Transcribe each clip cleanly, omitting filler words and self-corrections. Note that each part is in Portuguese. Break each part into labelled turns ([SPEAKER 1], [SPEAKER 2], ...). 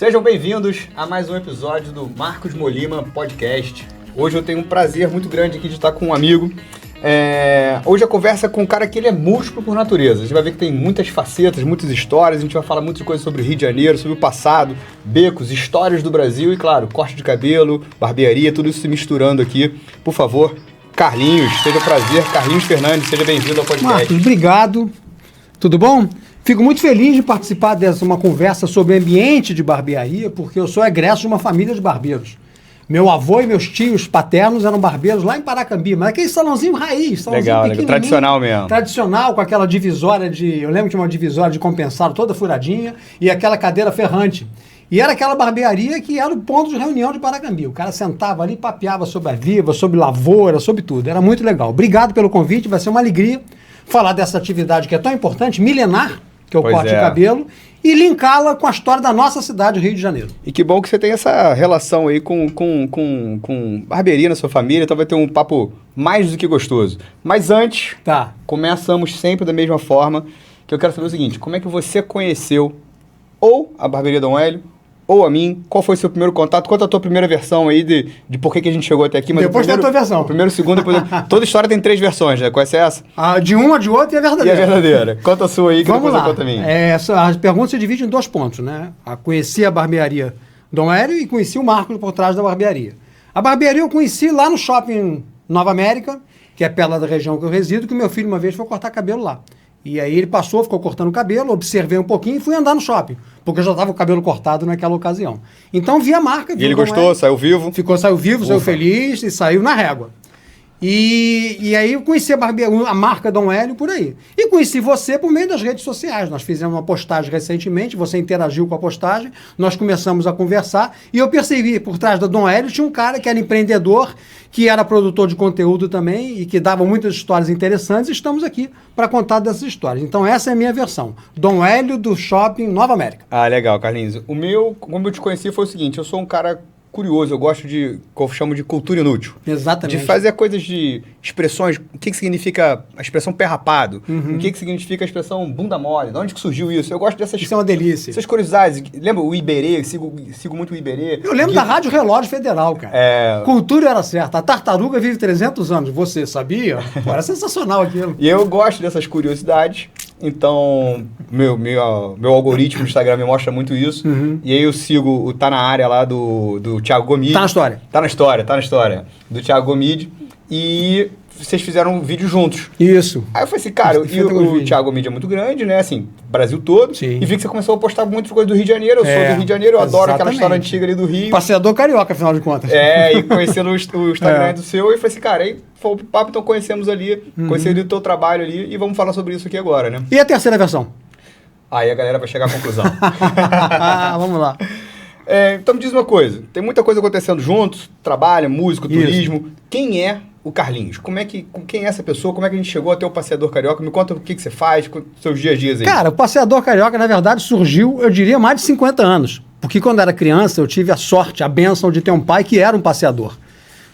[SPEAKER 1] Sejam bem-vindos a mais um episódio do Marcos Molima Podcast. Hoje eu tenho um prazer muito grande aqui de estar com um amigo. Hoje a conversa é com um cara que ele é múltiplo por natureza. A gente vai ver que tem muitas facetas, muitas histórias. A gente vai falar muitas coisas sobre o Rio de Janeiro, sobre o passado, becos, histórias do Brasil e, claro, corte de cabelo, barbearia, tudo isso se misturando aqui. Por favor, Carlinhos, seja um prazer. Carlinhos Fernandes, seja bem-vindo ao podcast.
[SPEAKER 2] Marcos, obrigado. Tudo bom? Fico muito feliz de participar dessa uma conversa sobre ambiente de barbearia, porque eu sou egresso de uma família de barbeiros. Meu avô e meus tios paternos eram barbeiros lá em Paracambi, mas aquele salãozinho raiz, salãozinho
[SPEAKER 1] legal, tradicional mesmo.
[SPEAKER 2] Tradicional, com aquela divisória eu lembro que tinha uma divisória de compensado toda furadinha e aquela cadeira ferrante. E era aquela barbearia que era o ponto de reunião de Paracambi. O cara sentava ali, papeava sobre a viva, sobre lavoura, sobre tudo. Era muito legal. Obrigado pelo convite, vai ser uma alegria falar dessa atividade que é tão importante, milenar, que é o corte de cabelo, e linká-la com a história da nossa cidade, Rio de Janeiro.
[SPEAKER 1] E que bom que você tem essa relação aí com barbearia na sua família, então vai ter um papo mais do que gostoso. Mas antes, começamos sempre da mesma forma, que eu quero saber o seguinte, como é que você conheceu ou a Barbearia Dom Hélio, ou a mim? Qual foi o seu primeiro contato? Conta a tua primeira versão aí de por que a gente chegou até aqui. Mas
[SPEAKER 2] depois da tua versão.
[SPEAKER 1] O primeiro, o segundo, depois... Toda história tem 3 versões, né? Conhece essa?
[SPEAKER 2] De uma, de outra e a verdadeira.
[SPEAKER 1] E a verdadeira. Conta a sua aí, que
[SPEAKER 2] Vamos
[SPEAKER 1] depois
[SPEAKER 2] lá.
[SPEAKER 1] eu conto a minha.
[SPEAKER 2] A pergunta se divide em 2 pontos, né? Conheci a Barbearia Dom Hélio e conheci o Marcos por trás da barbearia. A barbearia eu conheci lá no shopping Nova América, que é perto da região que eu resido, que meu filho uma vez foi cortar cabelo lá. E aí ele passou, ficou cortando o cabelo, observei um pouquinho e fui andar no shopping, porque eu já estava com o cabelo cortado naquela ocasião. Então vi a marca.
[SPEAKER 1] E ele gostou, saiu vivo?
[SPEAKER 2] Saiu vivo, saiu feliz e saiu na régua. E aí eu conheci a marca Dom Hélio por aí. E conheci você por meio das redes sociais. Nós fizemos uma postagem recentemente, você interagiu com a postagem, nós começamos a conversar e eu percebi, por trás da Dom Hélio tinha um cara que era empreendedor, que era produtor de conteúdo também e que dava muitas histórias interessantes e estamos aqui para contar dessas histórias. Então essa é a minha versão. Dom Hélio do Shopping Nova América.
[SPEAKER 1] Legal, Carlinhos. O meu, como eu te conheci, foi o seguinte, eu sou um cara curioso, eu gosto de, como eu chamo de cultura inútil.
[SPEAKER 2] Exatamente.
[SPEAKER 1] De fazer coisas de expressões, o que significa a expressão pé rapado, o que significa a expressão bunda mole, de onde que surgiu isso? Eu gosto dessas...
[SPEAKER 2] Isso é uma delícia.
[SPEAKER 1] Essas curiosidades. Lembra o Iberê? Sigo muito o Iberê.
[SPEAKER 2] Eu lembro da Rádio Relógio Federal, cara. Cultura era certa. A tartaruga vive 300 anos. Você sabia? Pô, era sensacional aquilo.
[SPEAKER 1] E eu gosto dessas curiosidades. Então, meu algoritmo do Instagram me mostra muito isso. E aí eu sigo o Tá Na Área lá do Thiago Gomide.
[SPEAKER 2] Tá na história.
[SPEAKER 1] Tá na história. Do Thiago Gomide. E vocês fizeram um vídeo juntos.
[SPEAKER 2] Isso.
[SPEAKER 1] Aí eu falei assim, cara, o Thiago Gomide é muito grande, né? Assim, Brasil todo.
[SPEAKER 2] Sim.
[SPEAKER 1] E vi que você começou a postar muitas coisas do Rio de Janeiro. Eu sou do Rio de Janeiro, eu adoro aquela história antiga ali do Rio.
[SPEAKER 2] Passeador carioca, afinal de contas.
[SPEAKER 1] E conhecendo o Instagram do seu. E falei assim, cara, aí foi o papo, então conhecemos ali, conhecendo o teu trabalho ali. E vamos falar sobre isso aqui agora, né?
[SPEAKER 2] E a terceira versão?
[SPEAKER 1] Aí a galera vai chegar à conclusão.
[SPEAKER 2] Vamos lá.
[SPEAKER 1] Então me diz uma coisa, tem muita coisa acontecendo juntos, trabalho, música, turismo. Quem é o Carlinhos? Quem é essa pessoa? Como é que a gente chegou até o Passeador Carioca? Me conta o que você faz, com seus dias a dias aí.
[SPEAKER 2] Cara, o Passeador Carioca, na verdade, surgiu, eu diria, há mais de 50 anos. Porque quando eu era criança, eu tive a sorte, a bênção de ter um pai que era um passeador.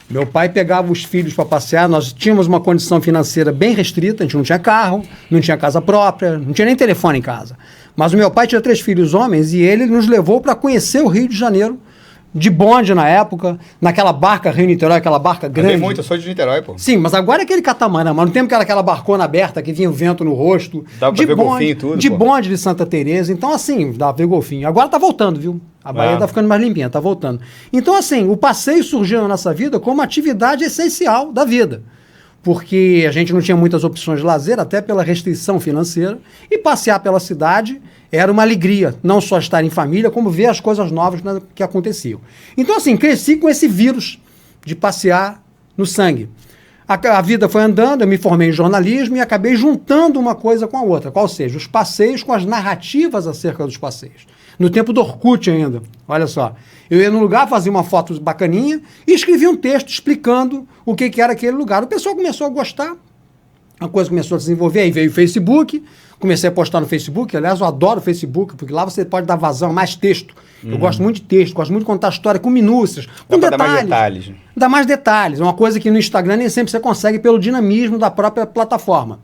[SPEAKER 2] Meu pai pegava os filhos para passear, nós tínhamos uma condição financeira bem restrita, a gente não tinha carro, não tinha casa própria, não tinha nem telefone em casa. Mas o meu pai tinha 3 filhos homens e ele nos levou para conhecer o Rio de Janeiro, de bonde na época, naquela barca Rio-Niterói, aquela barca grande.
[SPEAKER 1] Tem muito, eu sou de Niterói, pô.
[SPEAKER 2] Sim, mas agora é aquele catamarã, mas no tempo que era aquela barcona aberta, que vinha o vento no rosto.
[SPEAKER 1] Dava pra ver golfinho e tudo,
[SPEAKER 2] de bonde de Santa Teresa, então assim, dava pra ver golfinho. Agora tá voltando, viu? A Bahia tá ficando mais limpinha, tá voltando. Então assim, o passeio surgiu na nossa vida como atividade essencial da vida. Porque a gente não tinha muitas opções de lazer, até pela restrição financeira, e passear pela cidade era uma alegria, não só estar em família, como ver as coisas novas que aconteciam. Então, assim, cresci com esse vírus de passear no sangue. A vida foi andando, eu me formei em jornalismo e acabei juntando uma coisa com a outra, qual seja, os passeios com as narrativas acerca dos passeios. No tempo do Orkut ainda, olha só. Eu ia num lugar, fazia uma foto bacaninha e escrevia um texto explicando o que era aquele lugar. O pessoal começou a gostar, a coisa começou a se desenvolver, aí veio o Facebook, comecei a postar no Facebook, aliás, eu adoro o Facebook, porque lá você pode dar vazão a mais texto. Eu gosto muito de texto, gosto muito de contar a história com minúcias, com detalhes.
[SPEAKER 1] Dá mais detalhes.
[SPEAKER 2] Dá mais detalhes, é uma coisa que no Instagram nem sempre você consegue pelo dinamismo da própria plataforma.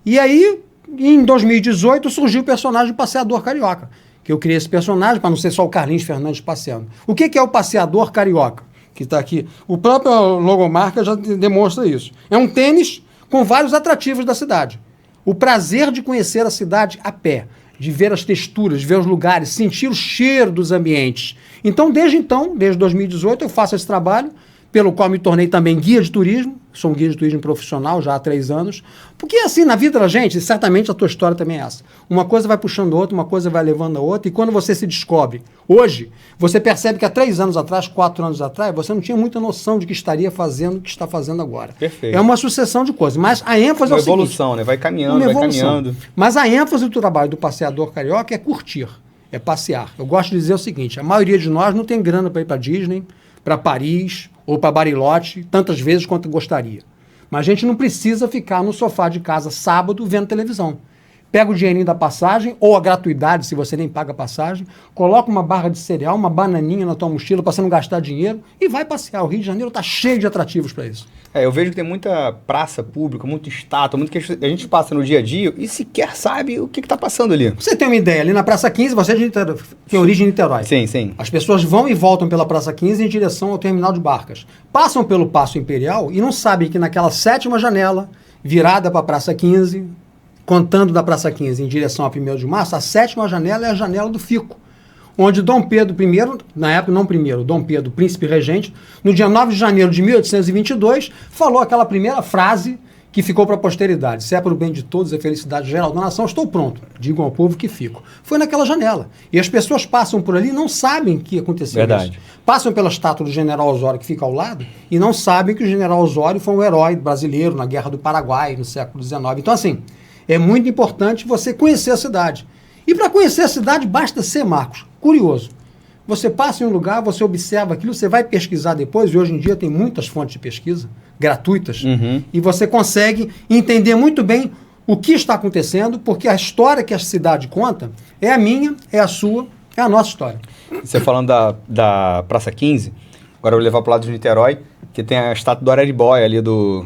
[SPEAKER 2] E aí, em 2018, surgiu o personagem do Passeador Carioca, que eu criei esse personagem, para não ser só o Carlinhos Fernandes passeando. O que é o passeador carioca? Que está aqui. O próprio logomarca já demonstra isso. É um tênis com vários atrativos da cidade. O prazer de conhecer a cidade a pé, de ver as texturas, de ver os lugares, sentir o cheiro dos ambientes. Então, desde 2018, eu faço esse trabalho, pelo qual me tornei também guia de turismo. Sou um guia de turismo profissional já há 3 anos. Porque assim, na vida da gente, certamente a tua história também é essa. Uma coisa vai puxando outra, uma coisa vai levando a outra, e quando você se descobre hoje, você percebe que há 3 anos atrás, 4 anos atrás, você não tinha muita noção de que estaria fazendo o que está fazendo agora.
[SPEAKER 1] Perfeito.
[SPEAKER 2] É uma sucessão de coisas, mas a ênfase é o seguinte...
[SPEAKER 1] Uma evolução, né? Vai caminhando, vai caminhando.
[SPEAKER 2] Mas a ênfase do trabalho do passeador carioca é curtir, é passear. Eu gosto de dizer o seguinte, a maioria de nós não tem grana para ir para Disney, para Paris ou para Bariloche, tantas vezes quanto gostaria. Mas a gente não precisa ficar no sofá de casa sábado vendo televisão. Pega o dinheirinho da passagem, ou a gratuidade, se você nem paga a passagem, coloca uma barra de cereal, uma bananinha na tua mochila para você não gastar dinheiro e vai passear. O Rio de Janeiro está cheio de atrativos para isso.
[SPEAKER 1] Eu vejo que tem muita praça pública, muito estátua, muito que a gente passa no dia a dia e sequer sabe o que está passando ali.
[SPEAKER 2] Você tem uma ideia, ali na Praça 15, você é de Niterói, tem origem em Niterói.
[SPEAKER 1] Sim, sim.
[SPEAKER 2] As pessoas vão e voltam pela Praça 15 em direção ao terminal de barcas. Passam pelo Paço Imperial e não sabem que naquela 7ª janela, virada para a Praça 15, contando da Praça 15 em direção a 1º de março, a 7ª janela é a janela do Fico, onde Dom Pedro I, na época não primeiro, Dom Pedro, príncipe regente, no dia 9 de janeiro de 1822, falou aquela primeira frase que ficou para a posteridade: se é para o bem de todos e a felicidade geral da nação, estou pronto, digam ao povo que fico. Foi naquela janela. E as pessoas passam por ali e não sabem o que aconteceu.
[SPEAKER 1] Verdade.
[SPEAKER 2] Isso. Passam pela estátua do general Osório, que fica ao lado, e não sabem que o general Osório foi um herói brasileiro na Guerra do Paraguai, no século XIX. Então, assim, é muito importante você conhecer a cidade. E para conhecer a cidade, basta ser, Marcos, curioso. Você passa em um lugar, você observa aquilo, você vai pesquisar depois, e hoje em dia tem muitas fontes de pesquisa gratuitas, e você consegue entender muito bem o que está acontecendo, porque a história que a cidade conta é a minha, é a sua, é a nossa história.
[SPEAKER 1] Você falando da Praça 15, agora eu vou levar para o lado de Niterói, que tem a estátua do Araribóia ali do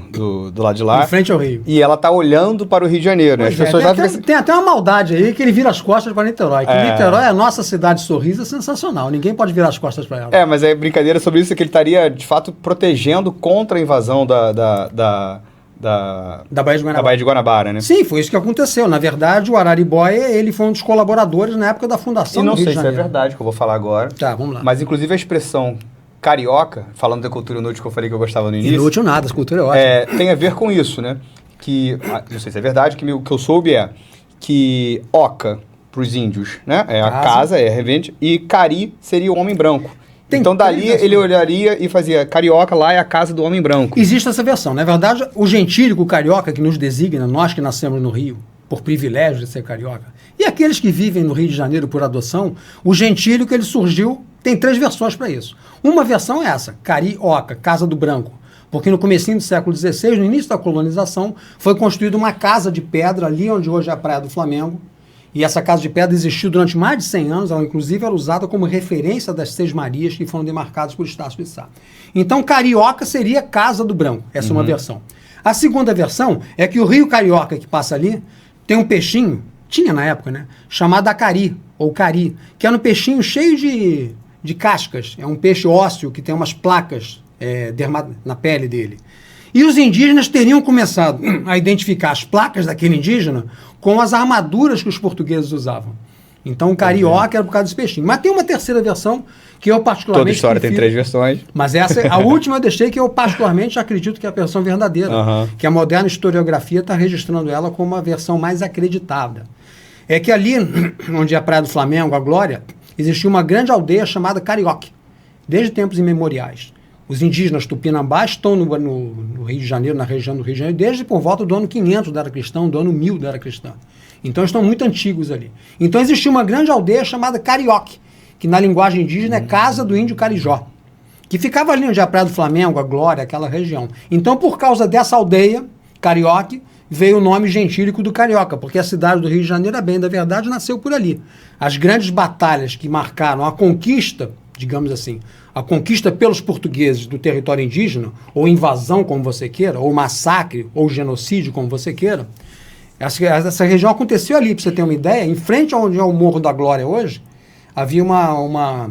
[SPEAKER 1] lado de lá.
[SPEAKER 2] Em frente ao Rio.
[SPEAKER 1] E ela tá olhando para o Rio de Janeiro, né? As pessoas
[SPEAKER 2] tem até uma maldade aí que ele vira as costas para Niterói. Que Niterói é a nossa cidade sorriso, é sensacional. Ninguém pode virar as costas para ela.
[SPEAKER 1] Mas é brincadeira sobre isso, que ele estaria, de fato, protegendo contra a invasão da Baía de Guanabara, né?
[SPEAKER 2] Sim, foi isso que aconteceu. Na verdade, o Araribóia, ele foi um dos colaboradores na época da fundação do Rio de Janeiro.
[SPEAKER 1] E não sei se é verdade, que eu vou falar agora.
[SPEAKER 2] Tá, vamos lá.
[SPEAKER 1] Mas, inclusive, a expressão carioca, falando da cultura inútil que eu falei que eu gostava no início...
[SPEAKER 2] Inútil nada, essa cultura é ótima.
[SPEAKER 1] Tem a ver com isso, né? Que, não sei se é verdade, que o que eu soube é que oca, para os índios, né? É a casa, é a revende, e cari seria o homem branco. Então, dali, ele olharia e fazia carioca, lá é a casa do homem branco.
[SPEAKER 2] Existe essa versão. Na verdade, o gentílico carioca que nos designa, nós que nascemos no Rio, por privilégio de ser carioca, e aqueles que vivem no Rio de Janeiro por adoção, o gentílico, ele surgiu, tem 3 versões para isso. Uma versão é essa, carioca, casa do branco, porque no comecinho do século XVI, no início da colonização, foi construída uma casa de pedra ali onde hoje é a Praia do Flamengo, e essa casa de pedra existiu durante mais de 100 anos, ela inclusive era usada como referência das 6 Marias que foram demarcadas por Estácio de Sá. Então, carioca seria casa do branco, essa é uma versão. A segunda versão é que o rio Carioca que passa ali tem um peixinho, tinha na época, né, chamado acari, ou cari, que era um peixinho cheio de cascas, é um peixe ósseo que tem umas placas na pele dele. E os indígenas teriam começado a identificar as placas daquele indígena com as armaduras que os portugueses usavam. Então, o carioca era por causa desse peixinho. Mas tem uma terceira versão que eu particularmente
[SPEAKER 1] Toda história
[SPEAKER 2] prefiro,
[SPEAKER 1] tem 3 versões.
[SPEAKER 2] Mas essa, a última eu deixei, que eu particularmente acredito que é a versão verdadeira. Que a moderna historiografia está registrando ela como a versão mais acreditada. É que ali, onde é a Praia do Flamengo, a Glória, existia uma grande aldeia chamada Carioque, desde tempos imemoriais. Os indígenas tupinambás estão no Rio de Janeiro, na região do Rio de Janeiro, desde por volta do ano 500 da Era Cristã, do ano 1000 da Era Cristã. Então, estão muito antigos ali. Então, existia uma grande aldeia chamada Carioque, que na linguagem indígena é Casa do Índio Carijó, que ficava ali onde é a Praia do Flamengo, a Glória, aquela região. Então, por causa dessa aldeia, Carioque, veio o nome gentílico do Carioca, porque a cidade do Rio de Janeiro, a bem da verdade, nasceu por ali. As grandes batalhas que marcaram a conquista, digamos assim, a conquista pelos portugueses do território indígena, ou invasão, como você queira, ou massacre, ou genocídio, como você queira, Essa região aconteceu ali, para você ter uma ideia, em frente onde é o Morro da Glória hoje, havia uma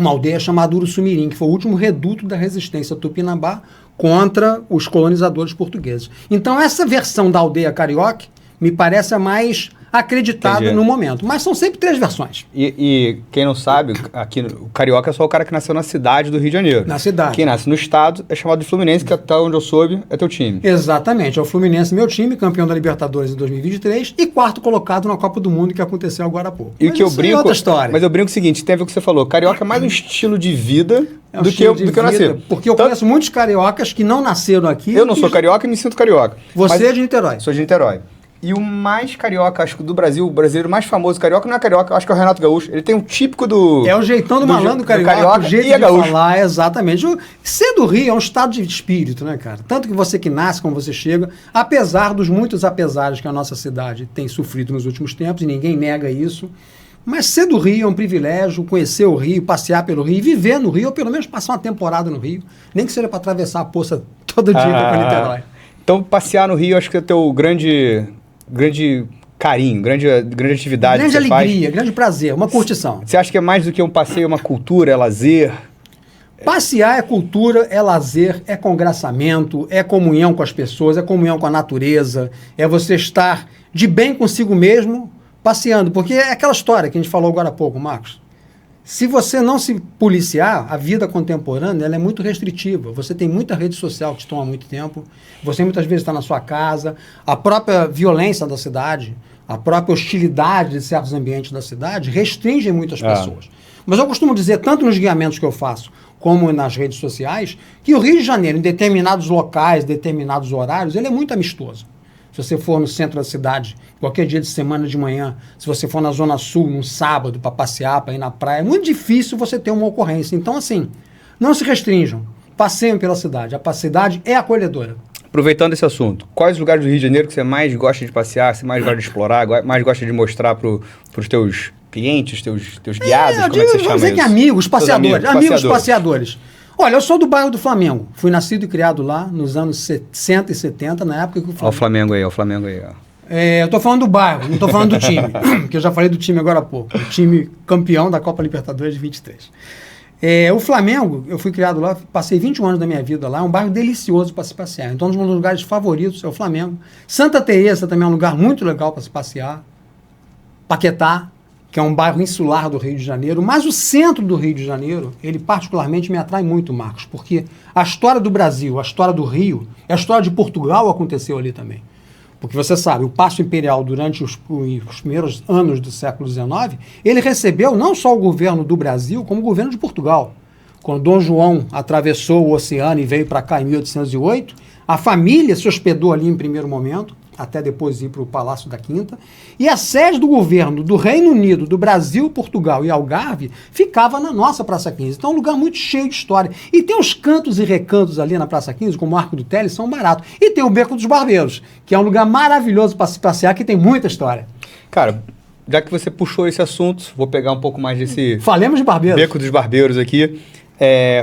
[SPEAKER 2] aldeia chamada Uruçumirim, que foi o último reduto da resistência tupinambá contra os colonizadores portugueses. Então essa versão da aldeia carioca me parece a mais acreditada no momento. Mas são sempre 3 versões.
[SPEAKER 1] E quem não sabe, aqui o carioca é só o cara que nasceu na cidade do Rio de Janeiro.
[SPEAKER 2] Na cidade.
[SPEAKER 1] Quem nasce no estado é chamado de Fluminense, que até onde eu soube é teu time.
[SPEAKER 2] Exatamente. É o Fluminense, meu time, campeão da Libertadores em 2023 e 4º colocado na Copa do Mundo, que aconteceu agora há pouco.
[SPEAKER 1] E o que eu brinco,
[SPEAKER 2] é outra história.
[SPEAKER 1] Mas eu brinco o seguinte, tem a ver com o que você falou, carioca é mais um estilo de vida do que eu nasci.
[SPEAKER 2] Porque eu conheço muitos cariocas que não nasceram aqui.
[SPEAKER 1] Eu não sou carioca e me sinto carioca.
[SPEAKER 2] Você é de Niterói.
[SPEAKER 1] Sou de Niterói. E o mais carioca, acho que do Brasil, o brasileiro mais famoso carioca não é carioca, acho que é o Renato Gaúcho. Ele tem um típico do...
[SPEAKER 2] É o jeitão do malandro carioca, o jeito
[SPEAKER 1] e de gaúcho.
[SPEAKER 2] falar, exatamente. Ser do Rio é um estado de espírito, né, cara? Tanto que você que nasce, como você chega, apesar dos muitos apesares que a nossa cidade tem sofrido nos últimos tempos, e ninguém nega isso, mas ser do Rio é um privilégio, conhecer o Rio, passear pelo Rio, viver no Rio, ou pelo menos passar uma temporada no Rio, nem que seja para atravessar a poça todo dia para Niterói.
[SPEAKER 1] Então, passear no Rio, acho que é teu grande carinho, grande atividade.
[SPEAKER 2] Grande alegria, grande prazer, uma curtição.
[SPEAKER 1] Você acha que é mais do que um passeio, uma cultura, é lazer?
[SPEAKER 2] Passear é cultura, é lazer, é congraçamento, é comunhão com as pessoas, é comunhão com a natureza, é você estar de bem consigo mesmo passeando. Porque é aquela história que a gente falou agora há pouco, Marcos. Se você não se policiar, a vida contemporânea ela é muito restritiva. Você tem muita rede social que te toma muito tempo, você muitas vezes está na sua casa, a própria violência da cidade, a própria hostilidade de certos ambientes da cidade restringe muitas pessoas. Mas eu costumo dizer, tanto nos guiamentos que eu faço, como nas redes sociais, que o Rio de Janeiro, em determinados locais, determinados horários, ele é muito amistoso. Se você for no centro da cidade, qualquer dia de semana de manhã, se você for na Zona Sul, num sábado, para passear, para ir na praia, é muito difícil você ter uma ocorrência. Então, assim, não se restringam, passeiem pela cidade. A cidade é acolhedora.
[SPEAKER 1] Aproveitando esse assunto, quais lugares do Rio de Janeiro que você mais gosta de passear, você mais gosta de explorar, mais gosta de mostrar para os teus clientes, teus guiados? Como é que você chama
[SPEAKER 2] vamos dizer
[SPEAKER 1] isso?
[SPEAKER 2] que amigos, passeadores. Passeadores. Olha, eu sou do bairro do Flamengo. Fui nascido e criado lá nos anos 60 e 70, na época que o Flamengo...
[SPEAKER 1] Olha o Flamengo aí, ó.
[SPEAKER 2] Eu estou falando do bairro, não estou falando do time, porque eu já falei do time agora há pouco. O time campeão da Copa Libertadores de 23. O Flamengo, eu fui criado lá, passei 21 anos da minha vida lá, é um bairro delicioso para se passear. Então, um dos meus lugares favoritos é o Flamengo. Santa Teresa também é um lugar muito legal para se passear. Paquetá, que é um bairro insular do Rio de Janeiro, mas o centro do Rio de Janeiro, ele particularmente me atrai muito, Marcos, porque a história do Brasil, a história do Rio, a história de Portugal aconteceu ali também. Porque você sabe, o Paço Imperial, durante os primeiros anos do século XIX, ele recebeu não só o governo do Brasil, como o governo de Portugal. Quando Dom João atravessou o oceano e veio para cá em 1808, a família se hospedou ali em primeiro momento, até depois ir para o Palácio da Quinta, e a sede do governo do Reino Unido, do Brasil, Portugal e Algarve ficava na nossa Praça 15. Então é um lugar muito cheio de história. E tem os cantos e recantos ali na Praça 15, como o Arco do Teles, são baratos. E tem o Beco dos Barbeiros, que é um lugar maravilhoso para se passear, que tem muita história.
[SPEAKER 1] Cara, já que você puxou esse assunto, vou pegar um pouco mais desse...
[SPEAKER 2] Falemos de Barbeiros.
[SPEAKER 1] Beco dos Barbeiros aqui.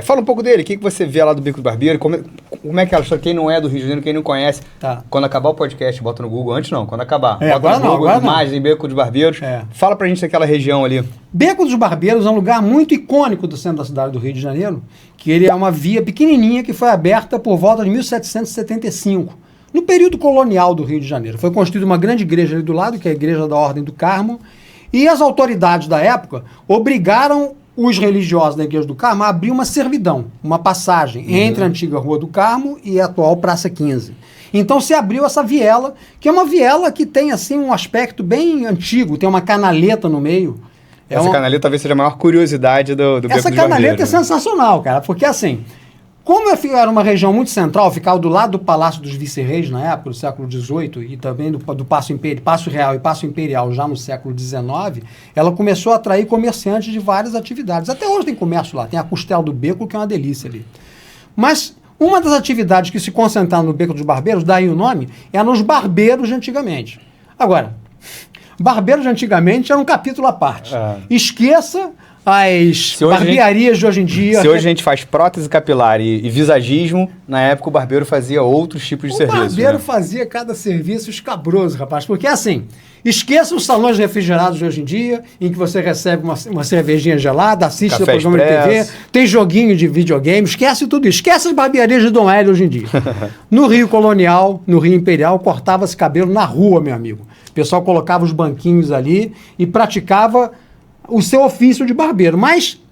[SPEAKER 1] Fala um pouco dele, o que você vê lá do Beco dos Barbeiros, como é que ela história, quem não é do Rio de Janeiro, quem não conhece, quando acabar o podcast, bota no Google, antes não, quando acabar, bota
[SPEAKER 2] agora
[SPEAKER 1] no Google,
[SPEAKER 2] agora
[SPEAKER 1] imagem, Beco dos Barbeiros, fala pra gente daquela região ali.
[SPEAKER 2] Beco dos Barbeiros é um lugar muito icônico do centro da cidade do Rio de Janeiro, que ele é uma via pequenininha que foi aberta por volta de 1775, no período colonial do Rio de Janeiro. Foi construída uma grande igreja ali do lado, que é a Igreja da Ordem do Carmo, e as autoridades da época obrigaram os religiosos da Igreja do Carmo abriu uma servidão, uma passagem entre a antiga Rua do Carmo e a atual Praça 15. Então se abriu essa viela, que é uma viela que tem assim um aspecto bem antigo, tem uma canaleta no meio.
[SPEAKER 1] Essa canaleta talvez seja a maior curiosidade do Beco dos Barbeiros.
[SPEAKER 2] Essa canaleta é sensacional, cara, porque assim, como era uma região muito central, ficava do lado do Palácio dos Vice-Reis na época, do século XVIII, e também do Paço Real e Paço Imperial já no século XIX, ela começou a atrair comerciantes de várias atividades. Até hoje tem comércio lá, tem a Costela do Beco, que é uma delícia ali. Mas uma das atividades que se concentraram no Beco dos Barbeiros, daí o nome, é nos barbeiros de antigamente. Agora, barbeiros de antigamente era um capítulo à parte. Esqueça as barbearias de hoje em dia.
[SPEAKER 1] Se hoje a gente faz prótese capilar e visagismo, na época o barbeiro fazia outros tipos de serviço.
[SPEAKER 2] O barbeiro fazia cada serviço escabroso, rapaz. Porque assim, esqueça os salões refrigerados de hoje em dia, em que você recebe uma cervejinha gelada, assiste seu programa de TV, tem joguinho de videogame, esquece tudo isso. Esquece as barbearias de Dom Hélio hoje em dia. No Rio Colonial, no Rio Imperial, cortava-se cabelo na rua, meu amigo. O pessoal colocava os banquinhos ali e praticava o seu ofício de barbeiro. Mas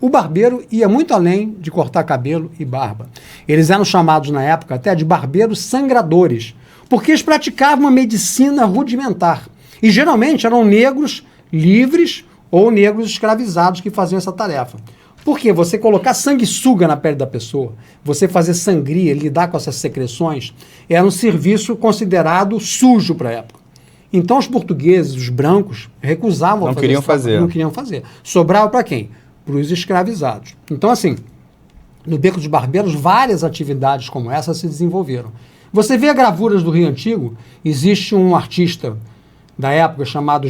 [SPEAKER 2] o barbeiro ia muito além de cortar cabelo e barba. Eles eram chamados na época até de barbeiros sangradores, porque eles praticavam uma medicina rudimentar. E geralmente eram negros livres ou negros escravizados que faziam essa tarefa. Porque você colocar sanguessuga na pele da pessoa, você fazer sangria, lidar com essas secreções, era um serviço considerado sujo para a época. Então os portugueses, os brancos, recusavam
[SPEAKER 1] não queriam fazer.
[SPEAKER 2] Não queriam fazer. Sobrava para quem? Para os escravizados. Então, assim, no Beco dos Barbeiros, várias atividades como essa se desenvolveram. Você vê gravuras do Rio Antigo, existe um artista da época chamado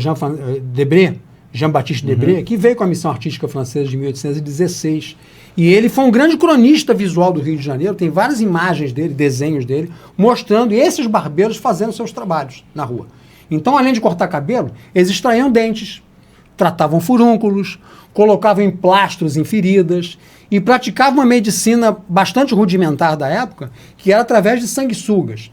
[SPEAKER 2] Jean-Baptiste Debré, que veio com a missão artística francesa de 1816. E ele foi um grande cronista visual do Rio de Janeiro, tem várias imagens dele, desenhos dele, mostrando esses barbeiros fazendo seus trabalhos na rua. Então, além de cortar cabelo, eles extraíam dentes, tratavam furúnculos, colocavam emplastros em feridas e praticavam uma medicina bastante rudimentar da época, que era através de sanguessugas.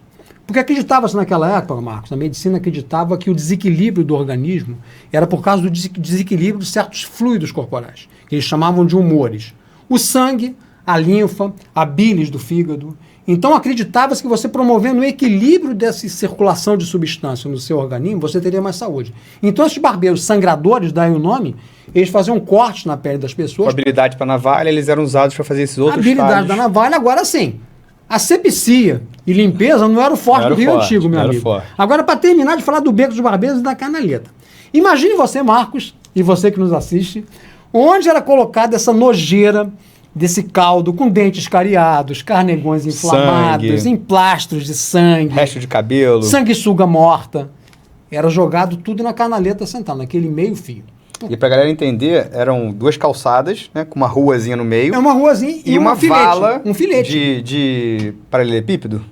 [SPEAKER 2] Porque acreditava-se naquela época, Marcos, a medicina acreditava que o desequilíbrio do organismo era por causa do desequilíbrio de certos fluidos corporais, que eles chamavam de humores. O sangue, a linfa, a bilis do fígado. Então acreditava-se que você promovendo o equilíbrio dessa circulação de substância no seu organismo, você teria mais saúde. Então esses barbeiros sangradores, daí o nome, eles faziam cortes na pele das pessoas.
[SPEAKER 1] Com habilidade para navalha, eles eram usados para fazer esses outros
[SPEAKER 2] habilidade da navalha, agora sim. Asepsia e limpeza não era o forte do Rio Antigo, meu amigo. Agora, para terminar de falar do Beco dos Barbeiros e da Canaleta. Imagine você, Marcos, e você que nos assiste, onde era colocada essa nojeira desse caldo com dentes cariados, carnegões inflamados, emplastros de sangue,
[SPEAKER 1] resto de cabelo,
[SPEAKER 2] sanguessuga morta. Era jogado tudo na canaleta sentado, naquele meio fio.
[SPEAKER 1] E pra galera entender, eram duas calçadas, né, com uma ruazinha no meio.
[SPEAKER 2] É uma ruazinha
[SPEAKER 1] e uma filete, vala
[SPEAKER 2] um filete
[SPEAKER 1] de paralelepípedo.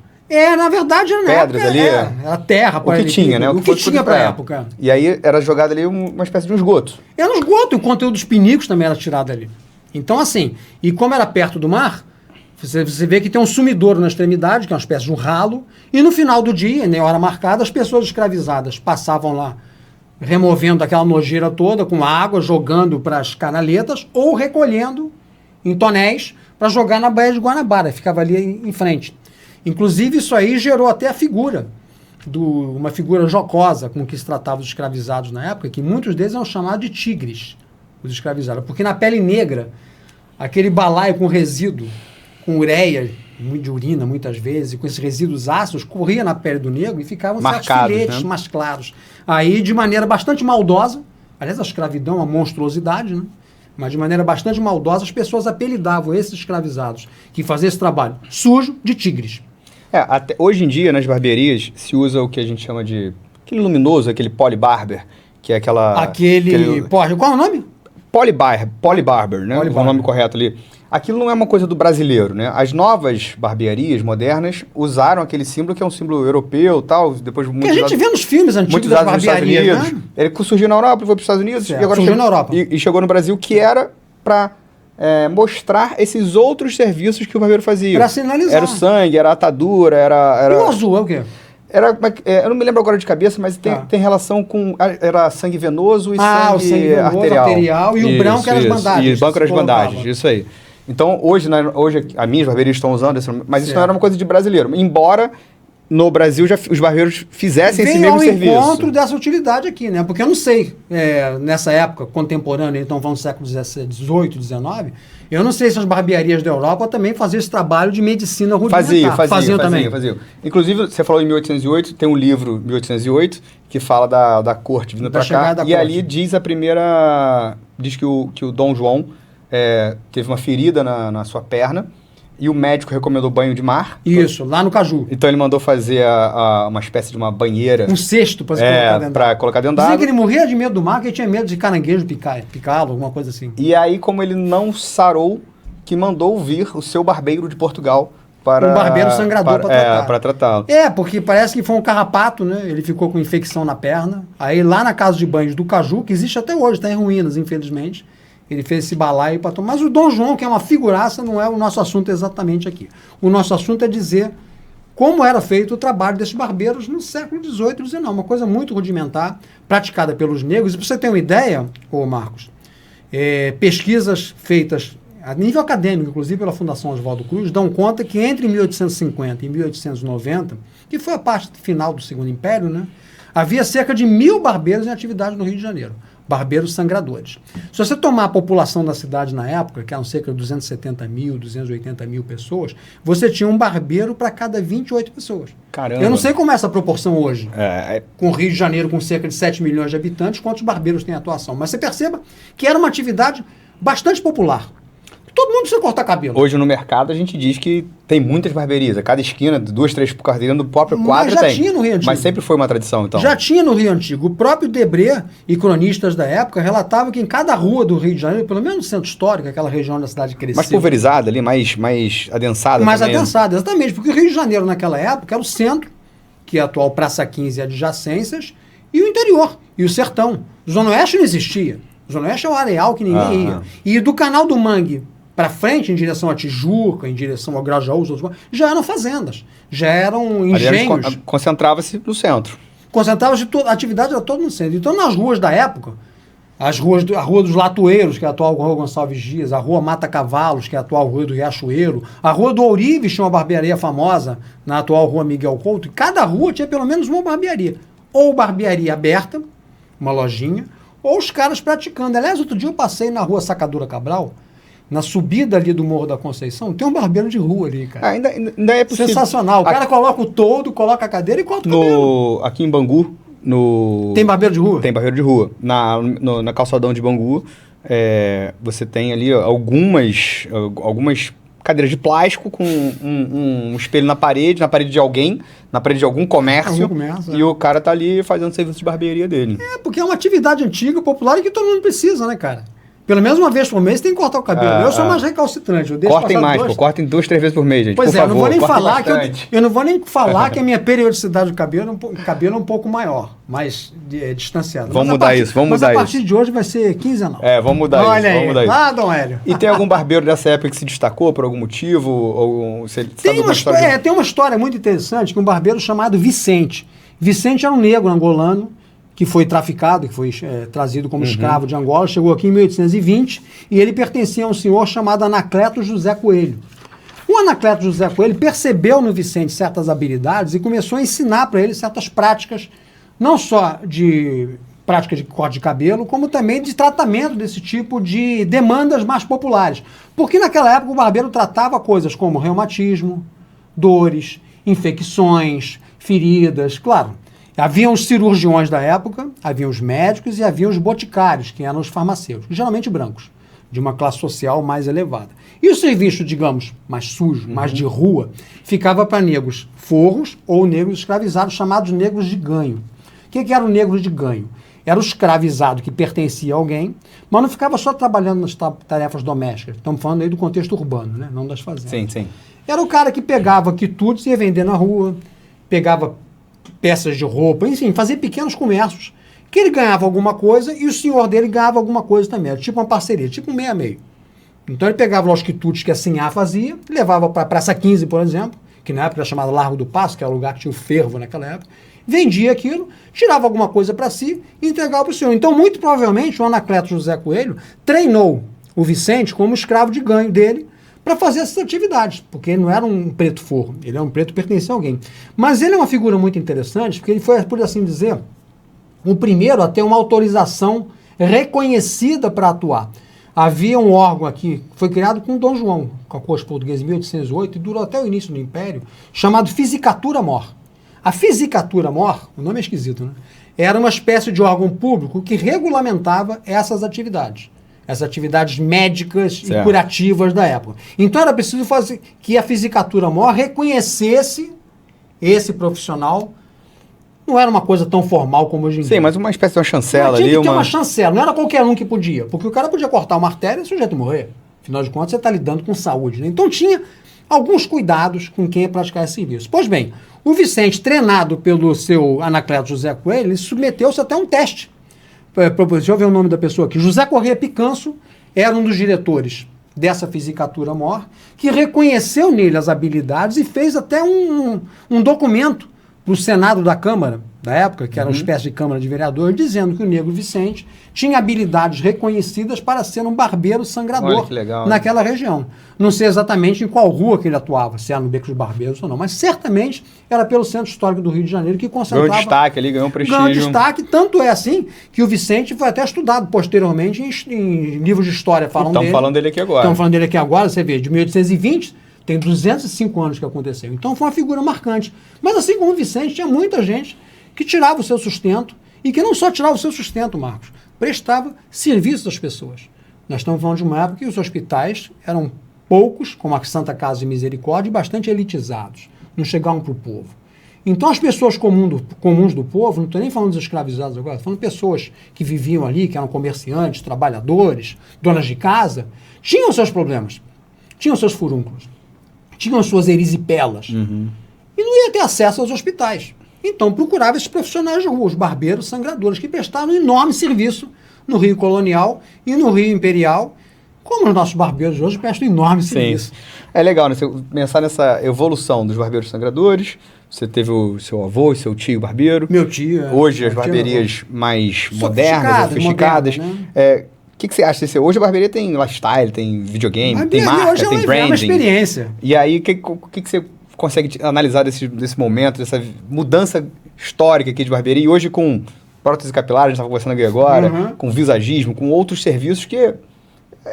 [SPEAKER 2] Na verdade, era
[SPEAKER 1] pedras ali.
[SPEAKER 2] Era terra,
[SPEAKER 1] o que tinha, né?
[SPEAKER 2] O que tinha pra época.
[SPEAKER 1] E aí era jogado ali uma espécie de um esgoto.
[SPEAKER 2] Era um esgoto, e o conteúdo dos pinicos também era tirado ali. Então, assim, e como era perto do mar, você vê que tem um sumidouro na extremidade, que é uma espécie de um ralo, e no final do dia, em hora marcada, as pessoas escravizadas passavam lá, removendo aquela nojeira toda com água, jogando para as canaletas, ou recolhendo em tonéis para jogar na Baía de Guanabara, ficava ali em frente. Inclusive, isso aí gerou até a figura, uma figura jocosa com que se tratava os escravizados na época, que muitos deles eram chamados de tigres, os escravizados, porque na pele negra, aquele balaio com resíduo, com ureia, de urina muitas vezes, e com esses resíduos ácidos, corria na pele do negro e ficavam certos filetes, né, mais claros. Aí, de maneira bastante maldosa, aliás, a escravidão é uma monstruosidade, né? Mas de maneira bastante maldosa, as pessoas apelidavam esses escravizados que faziam esse trabalho sujo de tigres.
[SPEAKER 1] Até hoje em dia, nas barbearias, se usa o que a gente chama de aquele luminoso, aquele polybarber, que é aquela...
[SPEAKER 2] Qual é o nome?
[SPEAKER 1] Polybarber, né? O nome correto ali. Aquilo não é uma coisa do brasileiro, né? As novas barbearias modernas usaram aquele símbolo que é um símbolo europeu, tal, depois
[SPEAKER 2] que a gente vê nos filmes antigos das barbearias, né?
[SPEAKER 1] Ele surgiu na Europa, foi para os Estados Unidos,
[SPEAKER 2] certo. E agora surgiu na Europa.
[SPEAKER 1] E chegou no Brasil, que era para mostrar esses outros serviços que o barbeiro fazia.
[SPEAKER 2] Para sinalizar.
[SPEAKER 1] Era o sangue, era a atadura, era...
[SPEAKER 2] E o azul é o quê?
[SPEAKER 1] Eu não me lembro agora de cabeça, mas tem relação com... Era sangue venoso e sangue arterial.
[SPEAKER 2] E o branco era as bandagens.
[SPEAKER 1] E o branco era as bandagens, isso aí. Então, hoje as minhas barberias estão usando isso, mas isso não era uma coisa de brasileiro. Embora no Brasil os barbeiros fizessem esse mesmo serviço.
[SPEAKER 2] Vem ao encontro dessa utilidade aqui, né? Porque eu não sei, nessa época contemporânea, então vamos no século XVIII, XIX, eu não sei se as barbearias da Europa também faziam esse trabalho de medicina rudimentar. Faziam também.
[SPEAKER 1] Inclusive, você falou em 1808, tem um livro, 1808, que fala da corte vindo para cá, e ali diz diz que o Dom João teve uma ferida na sua perna, e o médico recomendou banho de mar.
[SPEAKER 2] Isso, lá no Caju.
[SPEAKER 1] Então ele mandou fazer uma espécie de uma banheira.
[SPEAKER 2] Um cesto para colocar dentro
[SPEAKER 1] pra colocar dentro d'água.
[SPEAKER 2] Dizia que ele morria de medo do mar, que ele tinha medo de caranguejo picá-lo, alguma coisa assim.
[SPEAKER 1] E aí, como ele não sarou, que mandou vir o seu barbeiro de Portugal para...
[SPEAKER 2] Um barbeiro sangrador
[SPEAKER 1] para tratá-lo.
[SPEAKER 2] Porque parece que foi um carrapato, né? Ele ficou com infecção na perna. Aí lá na casa de banhos do Caju, que existe até hoje, está em ruínas, infelizmente, ele fez esse balaio para tomar. Mas o Dom João, que é uma figuraça, não é o nosso assunto exatamente aqui. O nosso assunto é dizer como era feito o trabalho desses barbeiros no século XVIII e XIX. Uma coisa muito rudimentar, praticada pelos negros. E para você ter uma ideia, Marcos, pesquisas feitas a nível acadêmico, inclusive pela Fundação Oswaldo Cruz, dão conta que entre 1850 e 1890, que foi a parte final do Segundo Império, né, havia cerca de 1.000 barbeiros em atividade no Rio de Janeiro. Barbeiros sangradores. Se você tomar a população da cidade na época, que eram cerca de 270 mil, 280 mil pessoas, você tinha um barbeiro para cada 28 pessoas.
[SPEAKER 1] Caramba.
[SPEAKER 2] Eu não sei como é essa proporção hoje. Com o Rio de Janeiro com cerca de 7 milhões de habitantes, quantos barbeiros têm atuação. Mas você perceba que era uma atividade bastante popular. Todo mundo precisa cortar cabelo.
[SPEAKER 1] Hoje no mercado a gente diz que tem muitas barbearias. A cada esquina, 2, 3 por carteira do próprio quadro
[SPEAKER 2] Mas já
[SPEAKER 1] tem.
[SPEAKER 2] tinha no Rio Antigo.
[SPEAKER 1] Mas sempre foi uma tradição, então.
[SPEAKER 2] Já tinha no Rio Antigo. O próprio Debré e cronistas da época relatavam que em cada rua do Rio de Janeiro, pelo menos no centro histórico, aquela região da cidade cresceu.
[SPEAKER 1] Mais pulverizada ali, mais adensada.
[SPEAKER 2] Mais
[SPEAKER 1] também.
[SPEAKER 2] adensada, exatamente. Porque o Rio de Janeiro naquela época era o centro, que é a atual Praça 15 e adjacências, e o interior, e o sertão. Zona Oeste não existia. Zona Oeste é um areal que ninguém ia. E do Canal do Mangue para frente, em direção a Tijuca, em direção ao Grajaú, já eram fazendas, já eram engenhos.
[SPEAKER 1] Concentrava-se no centro.
[SPEAKER 2] Concentrava-se, a atividade era toda no centro. Então, nas ruas da época, a Rua dos Latoeiros, que é a atual Rua Gonçalves Dias, a Rua Mata Cavalos, que é a atual Rua do Riachuelo, a Rua do Ourives tinha uma barbearia famosa, na atual Rua Miguel Couto, e cada rua tinha pelo menos uma barbearia. Ou barbearia aberta, uma lojinha, ou os caras praticando. Aliás, outro dia eu passei na Rua Sacadura Cabral, na subida ali do Morro da Conceição, tem um barbeiro de rua ali, cara.
[SPEAKER 1] Ainda é possível.
[SPEAKER 2] Sensacional. O cara coloca o toldo, coloca a cadeira e corta o cabelo.
[SPEAKER 1] Aqui em Bangu,
[SPEAKER 2] Tem barbeiro de rua?
[SPEAKER 1] Tem barbeiro de rua. Na calçadão de Bangu, você tem ali algumas cadeiras de plástico com um espelho na parede de alguém, na parede de algum comércio, e o cara tá ali fazendo serviço de barbearia dele.
[SPEAKER 2] Porque é uma atividade antiga, popular, e que todo mundo precisa, né, cara? Pelo menos uma vez por mês tem que cortar o cabelo. Eu sou mais recalcitrante.
[SPEAKER 1] Cortem mais, cortem 2, 3 vezes por mês, gente.
[SPEAKER 2] Pois
[SPEAKER 1] por favor,
[SPEAKER 2] eu não vou nem falar que a minha periodicidade do cabelo é um pouco maior, mais distanciada.
[SPEAKER 1] Vamos mudar isso.
[SPEAKER 2] Mas a partir de hoje vai ser quinzenal.
[SPEAKER 1] Vamos mudar isso.
[SPEAKER 2] Olha aí, lá, Dom Hélio.
[SPEAKER 1] E tem algum barbeiro dessa época que se destacou por algum motivo?
[SPEAKER 2] Tem uma história muito interessante que um barbeiro chamado Vicente. Vicente era um negro angolano, que foi traficado, que foi trazido como escravo de Angola, chegou aqui em 1820, e ele pertencia a um senhor chamado Anacleto José Coelho. O Anacleto José Coelho percebeu no Vicente certas habilidades e começou a ensinar para ele certas práticas, não só de prática de corte de cabelo, como também de tratamento desse tipo de demandas mais populares. Porque naquela época o barbeiro tratava coisas como reumatismo, dores, infecções, feridas, claro. Havia os cirurgiões da época, havia os médicos e havia os boticários, que eram os farmacêuticos, geralmente brancos, de uma classe social mais elevada. E o serviço, digamos, mais sujo, mais de rua, ficava para negros forros ou negros escravizados, chamados negros de ganho. O que era o negro de ganho? Era o escravizado que pertencia a alguém, mas não ficava só trabalhando nas tarefas domésticas. Estamos falando aí do contexto urbano, né? Não das fazendas.
[SPEAKER 1] Sim, sim.
[SPEAKER 2] Era o cara que pegava quitutes e ia vender na rua, pegava peças de roupa, enfim, fazer pequenos comércios, que ele ganhava alguma coisa e o senhor dele ganhava alguma coisa também. Era tipo uma parceria, tipo um meio a meio. Então ele pegava lá os quitutes que a Sinhá fazia, levava para a Praça 15, por exemplo, que na época era chamado Largo do Passo, que era o lugar que tinha o fervo naquela época, vendia aquilo, tirava alguma coisa para si e entregava para o senhor. Então, muito provavelmente, o Anacleto José Coelho treinou o Vicente como escravo de ganho dele, para fazer essas atividades, porque ele não era um preto forro, ele era um preto que pertencia a alguém. Mas ele é uma figura muito interessante, porque ele foi, por assim dizer, o primeiro a ter uma autorização reconhecida para atuar. Havia um órgão aqui, que foi criado com Dom João, com a corte portuguesa em 1808, e durou até o início do Império, chamado Fisicatura Mor. A Fisicatura Mor, o nome é esquisito, né? Era uma espécie de órgão público que regulamentava essas atividades. as atividades médicas
[SPEAKER 1] Certo.
[SPEAKER 2] e curativas da época. Então era preciso fazer que a Fisicatura Mor reconhecesse esse profissional. Não era uma coisa tão formal como hoje em dia.
[SPEAKER 1] Sim, mas uma espécie de uma chancela
[SPEAKER 2] Mas tinha
[SPEAKER 1] ali.
[SPEAKER 2] que ter uma chancela, não era qualquer um que podia, porque o cara podia cortar uma artéria e o sujeito morrer. Afinal de contas, você está lidando com saúde, né? Então tinha alguns cuidados com quem ia praticar esse serviço. Pois bem, o Vicente, treinado pelo seu Anacleto José Coelho, ele submeteu-se até a um teste. Deixa eu ver o nome da pessoa aqui. José Corrêa Picanço era um dos diretores dessa Fisicatura Mor, que reconheceu nele as habilidades e fez até um documento para o Senado da Câmara, da época, que era uma espécie de Câmara de Vereadores, dizendo que o Negro Vicente tinha habilidades reconhecidas para ser um barbeiro sangrador.
[SPEAKER 1] Olha que legal,
[SPEAKER 2] naquela região. Não sei exatamente em qual rua que ele atuava, se era no Beco dos Barbeiros ou não, mas certamente era pelo Centro Histórico do Rio de Janeiro que concentrava...
[SPEAKER 1] Ganhou destaque ali, ganhou um prestígio.
[SPEAKER 2] Ganhou destaque, tanto é assim que o Vicente foi até estudado posteriormente em livros de história falam dele.
[SPEAKER 1] Estamos falando dele aqui agora.
[SPEAKER 2] Estamos falando dele aqui agora, você vê, de 1820... Tem 205 anos que aconteceu. Então foi uma figura marcante. Mas assim como o Vicente, tinha muita gente que tirava o seu sustento e que não só tirava o seu sustento, Marcos, prestava serviço às pessoas. Nós estamos falando de uma época que os hospitais eram poucos, como a Santa Casa de Misericórdia, e bastante elitizados. Não chegavam para o povo. Então as pessoas comuns do povo, não estou nem falando dos escravizados agora, estou falando de pessoas que viviam ali, que eram comerciantes, trabalhadores, donas de casa, tinham seus problemas, tinham seus furúnculos, tinham suas erisipelas, e não ia ter acesso aos hospitais. Então procurava esses profissionais de rua, os barbeiros sangradores, que prestavam um enorme serviço no Rio Colonial e no Rio Imperial, como os nossos barbeiros hoje prestam um enorme serviço.
[SPEAKER 1] É legal, né? Você pensar nessa evolução dos barbeiros sangradores. Você teve o seu avô e seu tio barbeiro.
[SPEAKER 2] Meu tio.
[SPEAKER 1] Hoje as barberias mais modernas, sofisticadas.
[SPEAKER 2] Né?
[SPEAKER 1] O que você acha disso? Hoje a barbearia tem lifestyle, tem videogame, tem
[SPEAKER 2] hoje
[SPEAKER 1] marca, tem branding.
[SPEAKER 2] É uma experiência.
[SPEAKER 1] E aí, o que você consegue analisar desse momento, dessa mudança histórica aqui de barbearia? E hoje com prótese capilar, a gente estava conversando aqui agora, com visagismo, com outros serviços que é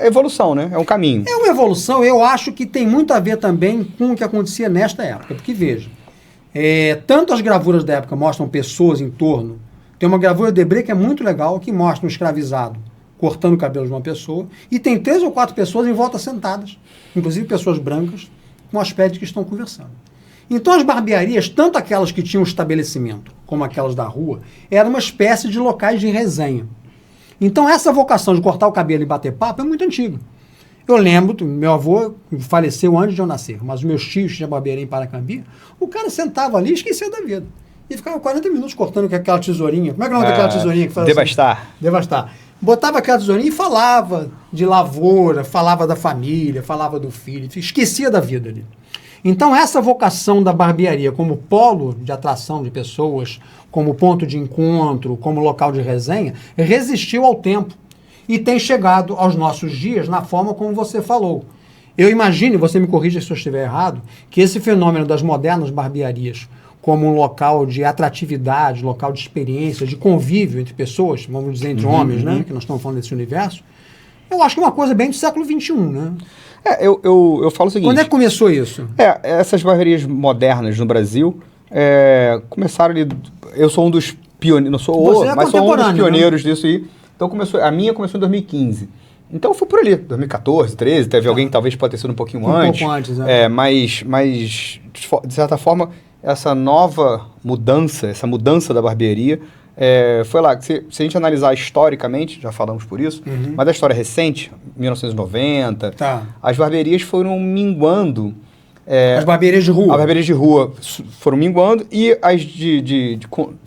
[SPEAKER 1] evolução, né? É um caminho.
[SPEAKER 2] É uma evolução, eu acho que tem muito a ver também com o que acontecia nesta época. Porque, veja, tanto as gravuras da época mostram pessoas em torno. Tem uma gravura de Debré que é muito legal, que mostra um escravizado cortando o cabelo de uma pessoa, e tem 3 ou 4 pessoas em volta sentadas, inclusive pessoas brancas, com aspecto que estão conversando. Então as barbearias, tanto aquelas que tinham estabelecimento, como aquelas da rua, eram uma espécie de locais de resenha. Então essa vocação de cortar o cabelo e bater papo é muito antiga. Eu lembro, meu avô faleceu antes de eu nascer, mas os meus tios tinham barbearia em Paracambi, o cara sentava ali e esquecia da vida. E ficava 40 minutos cortando com aquela tesourinha. Como é que é o nome daquela tesourinha que faz
[SPEAKER 1] Devastar.
[SPEAKER 2] Assim? Devastar. Botava aquela tesourinha e falava de lavoura, falava da família, falava do filho, esquecia da vida ali. Então essa vocação da barbearia como polo de atração de pessoas, como ponto de encontro, como local de resenha, resistiu ao tempo e tem chegado aos nossos dias na forma como você falou. Eu imagino, você me corrija se eu estiver errado, que esse fenômeno das modernas barbearias como um local de atratividade, local de experiência, de convívio entre pessoas, vamos dizer, entre homens, né? Que nós estamos falando desse universo. Eu acho que é uma coisa bem do século XXI, né?
[SPEAKER 1] Eu falo o seguinte...
[SPEAKER 2] Quando é que começou isso?
[SPEAKER 1] Essas barbearias modernas no Brasil começaram ali... Eu sou um dos pioneiros, mas sou um dos pioneiros disso aí. Então a minha começou em 2015. Então eu fui por ali, 2014, 13, teve alguém que talvez pode ter sido um pouquinho antes.
[SPEAKER 2] Um pouco antes, né?
[SPEAKER 1] Mas de certa forma... Essa nova mudança, essa mudança da barbearia, foi lá. Se a gente analisar historicamente, já falamos por isso, mas a história recente, 1990, as barbearias foram minguando.
[SPEAKER 2] As barbearias de rua.
[SPEAKER 1] As barbearias de rua foram minguando e as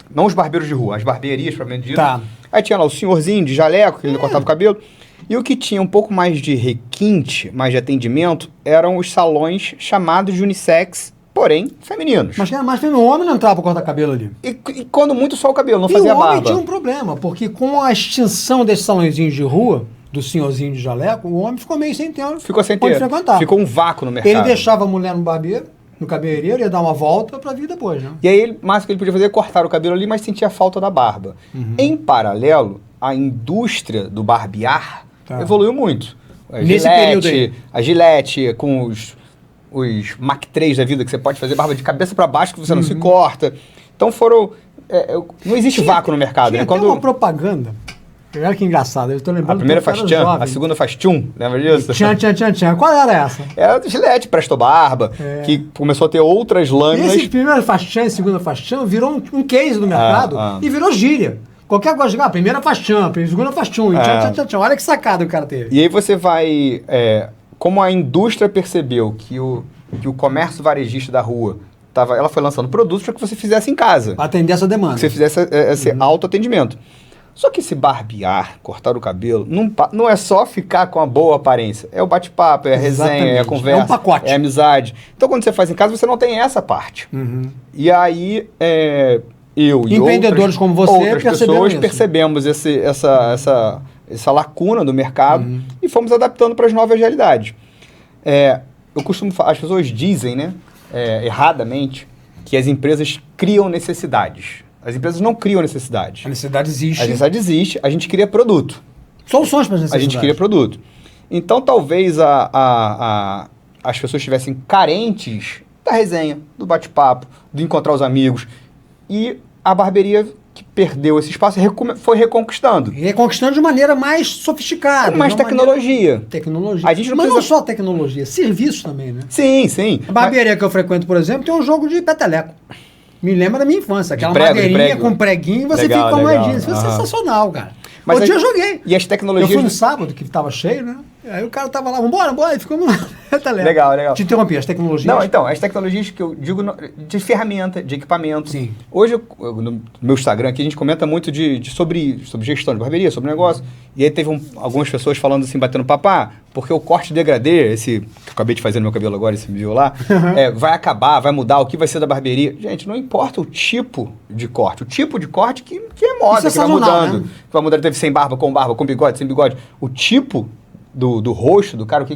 [SPEAKER 1] não os barbeiros de rua, as barbearias, propriamente dito. Aí tinha lá o senhorzinho de jaleco, que ele cortava o cabelo. E o que tinha um pouco mais de requinte, mais de atendimento, eram os salões chamados de unissex, porém, femininos.
[SPEAKER 2] Mas o homem não entrava para cortar cabelo ali.
[SPEAKER 1] E quando muito só o cabelo, não fazia barba. E o homem
[SPEAKER 2] tinha um problema, porque com a extinção desses salõezinhos de rua, do senhorzinho de jaleco, o homem ficou meio sem tempo.
[SPEAKER 1] Ficou sem tempo. Ficou um vácuo no mercado.
[SPEAKER 2] Ele deixava a mulher no barbeiro, no cabeleireiro, ia dar uma volta para vir depois, né?
[SPEAKER 1] E aí, o máximo que ele podia fazer é cortar o cabelo ali, mas sentia falta da barba. Em paralelo, a indústria do barbear evoluiu muito.
[SPEAKER 2] Nesse período aí.
[SPEAKER 1] A Gillette, com os Mac 3 da vida, que você pode fazer barba de cabeça para baixo, que você não se corta. Então não existe vácuo no mercado.
[SPEAKER 2] Tinha
[SPEAKER 1] né?
[SPEAKER 2] uma propaganda, Olha que engraçado, eu tô lembrando.
[SPEAKER 1] A primeira faz tchan, a segunda faz tchum, lembra disso?
[SPEAKER 2] Tchan, tchan, tchan, tchan. Qual era essa?
[SPEAKER 1] Era do Gillette, Presto Barba, que começou a ter outras lâminas.
[SPEAKER 2] E esse primeiro faz tchan e segunda faz tchan virou um case no mercado e virou gíria. Qualquer coisa de primeira faz tchan, segunda faz tchum, tchan, tchan, tchan, tchan. Olha que sacada o cara teve.
[SPEAKER 1] E aí você vai... como a indústria percebeu que o comércio varejista da rua, ela foi lançando produtos para que você fizesse em casa.
[SPEAKER 2] Para atender essa demanda.
[SPEAKER 1] Que você fizesse esse autoatendimento. Só que se barbear, cortar o cabelo, não é só ficar com a boa aparência. É o bate-papo, é a resenha, é a conversa.
[SPEAKER 2] É um pacote.
[SPEAKER 1] É a amizade. Então, quando você faz em casa, você não tem essa parte. E aí, eu e
[SPEAKER 2] empreendedores como você
[SPEAKER 1] outras pessoas percebemos essa lacuna do mercado e fomos adaptando para as novas realidades. Eu costumo falar, as pessoas dizem, né, erradamente, que as empresas criam necessidades. As empresas não criam necessidades.
[SPEAKER 2] A necessidade existe.
[SPEAKER 1] A necessidade existe, a gente cria produto.
[SPEAKER 2] Soluções para as necessidades.
[SPEAKER 1] A gente cria produto. Então, talvez as pessoas estivessem carentes da resenha, do bate-papo, de encontrar os amigos. E a barbearia que perdeu esse espaço foi reconquistando.
[SPEAKER 2] Reconquistando de maneira mais sofisticada.
[SPEAKER 1] Mais tecnologia.
[SPEAKER 2] Tecnologia. Mas não só tecnologia, serviço também, né?
[SPEAKER 1] Sim, sim.
[SPEAKER 2] A barbearia que eu frequento, por exemplo, tem um jogo de peteleco. Me lembra da minha infância. Aquela madeirinha com preguinho e você fica com a moedinha. Isso é sensação, cara. Mas dia eu joguei.
[SPEAKER 1] E as tecnologias...
[SPEAKER 2] Eu fui no sábado, que tava cheio, né? Aí o cara tava lá, vambora, e ficamos lá.
[SPEAKER 1] Legal.
[SPEAKER 2] Te interrompi, as tecnologias...
[SPEAKER 1] Não, então, as tecnologias que eu digo de ferramenta, de equipamento.
[SPEAKER 2] Sim.
[SPEAKER 1] Hoje, no meu Instagram aqui, a gente comenta muito sobre gestão de barbearia, sobre negócio. E aí teve algumas pessoas falando assim, batendo papo, porque o corte degradê, esse que eu acabei de fazer no meu cabelo agora, esse me viu lá, vai acabar, vai mudar, o que vai ser da barbearia? Gente, não importa o tipo de corte que é moda, que vai mudando. Né? Vai mudar, teve sem barba, com bigode, sem bigode. O tipo do rosto do cara,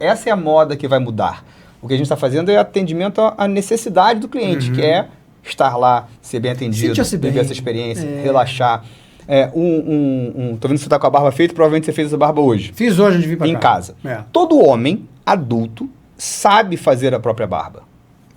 [SPEAKER 1] essa é a moda que vai mudar. O que a gente está fazendo é atendimento à necessidade do cliente, que é estar lá, ser bem atendido, viver essa experiência, relaxar. Tô vendo que você tá com a barba feita, provavelmente você fez essa barba hoje.
[SPEAKER 2] Fiz hoje, de vir pra cá.
[SPEAKER 1] Em casa. Todo homem adulto sabe fazer a própria barba.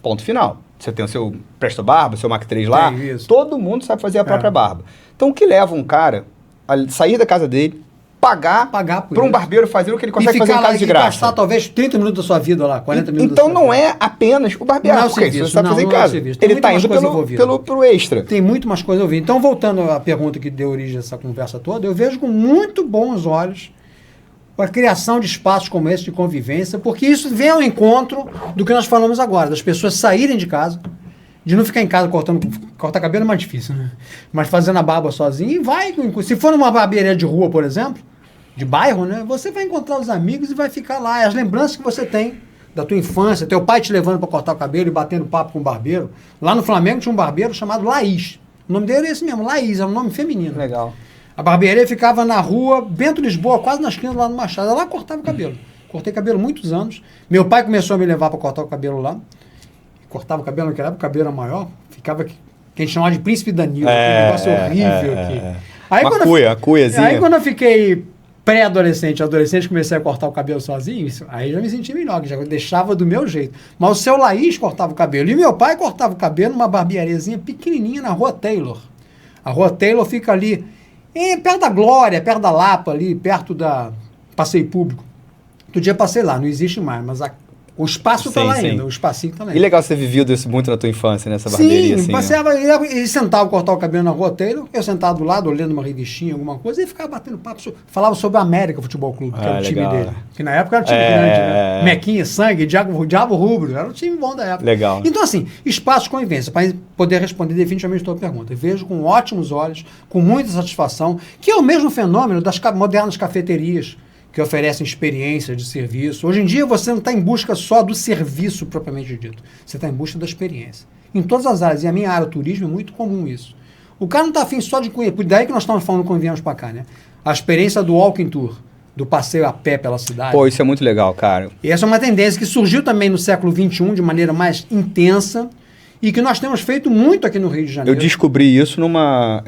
[SPEAKER 1] Ponto final. Você tem o seu Presto Barba, seu Mac 3 lá, todo mundo sabe fazer a própria barba. Então, o que leva um cara a sair da casa dele, pagar para um barbeiro fazer o que ele consegue fazer em casa de graça. E
[SPEAKER 2] gastar talvez 30 minutos da sua vida lá, 40 minutos
[SPEAKER 1] Então não é apenas o barbeiro, porque você sabe fazer em casa. Ele está indo pelo extra.
[SPEAKER 2] Tem muito mais coisa a ouvir. Então, voltando à pergunta que deu origem a essa conversa toda, eu vejo com muito bons olhos a criação de espaços como esse de convivência, porque isso vem ao encontro do que nós falamos agora, das pessoas saírem de casa, de não ficar em casa cortar cabelo é mais difícil, né? Mas fazendo a barba sozinho e vai. Se for numa barbearia de rua, por exemplo, de bairro, né? Você vai encontrar os amigos e vai ficar lá. As lembranças que você tem da tua infância, teu pai te levando para cortar o cabelo e batendo papo com o barbeiro. Lá no Flamengo tinha um barbeiro chamado Laís. O nome dele era esse mesmo, Laís, era um nome feminino.
[SPEAKER 1] Legal.
[SPEAKER 2] A barbearia ficava na rua Bento Lisboa, quase na esquina lá no Machado. Lá cortava o cabelo. Cortei cabelo muitos anos. Meu pai começou a me levar para cortar o cabelo lá. Cortava o cabelo naquela época, o cabelo era maior. Ficava que a gente chamava de Príncipe Danilo. Um negócio horrível aqui. Aí,
[SPEAKER 1] a cuiazinha.
[SPEAKER 2] Aí quando eu fiquei pré-adolescente, adolescente, comecei a cortar o cabelo sozinho, aí já me senti melhor, que já deixava do meu jeito. Mas o seu Laís cortava o cabelo. E meu pai cortava o cabelo numa barbeariazinha pequenininha na Rua Taylor. A Rua Taylor fica ali, perto da Glória, perto da Lapa, ali, perto da Passeio Público. Outro dia passei lá, não existe mais, mas o espaço está lá ainda, o espacinho está lá ainda.
[SPEAKER 1] E legal você vivido isso muito na tua infância, nessa barbearia.
[SPEAKER 2] Sim, passeava, ele sentava, cortar o cabelo na Rua Taylor, eu sentava do lado, olhando uma revistinha, alguma coisa, e ficava batendo papo, falava sobre a América Futebol Clube, que era o time dele. Que na época era um time grande, né? Mequinha, Sangue, Diabo Rubro, era um time bom da época.
[SPEAKER 1] Legal.
[SPEAKER 2] Então, assim, espaço de convivência, para poder responder definitivamente a tua pergunta. Eu vejo com ótimos olhos, com muita satisfação, que é o mesmo fenômeno das modernas cafeterias, que oferecem experiências de serviço. Hoje em dia você não está em busca só do serviço propriamente dito, você está em busca da experiência. Em todas as áreas, e a minha área, o turismo, é muito comum isso. O cara não está afim só de conhecer, por daí que nós estamos falando quando viemos para cá, né? A experiência do walking tour, do passeio a pé pela cidade.
[SPEAKER 1] Pô, isso é muito legal, cara.
[SPEAKER 2] E essa é uma tendência que surgiu também no século XXI de maneira mais intensa, e que nós temos feito muito aqui no Rio de Janeiro.
[SPEAKER 1] Eu descobri isso numa...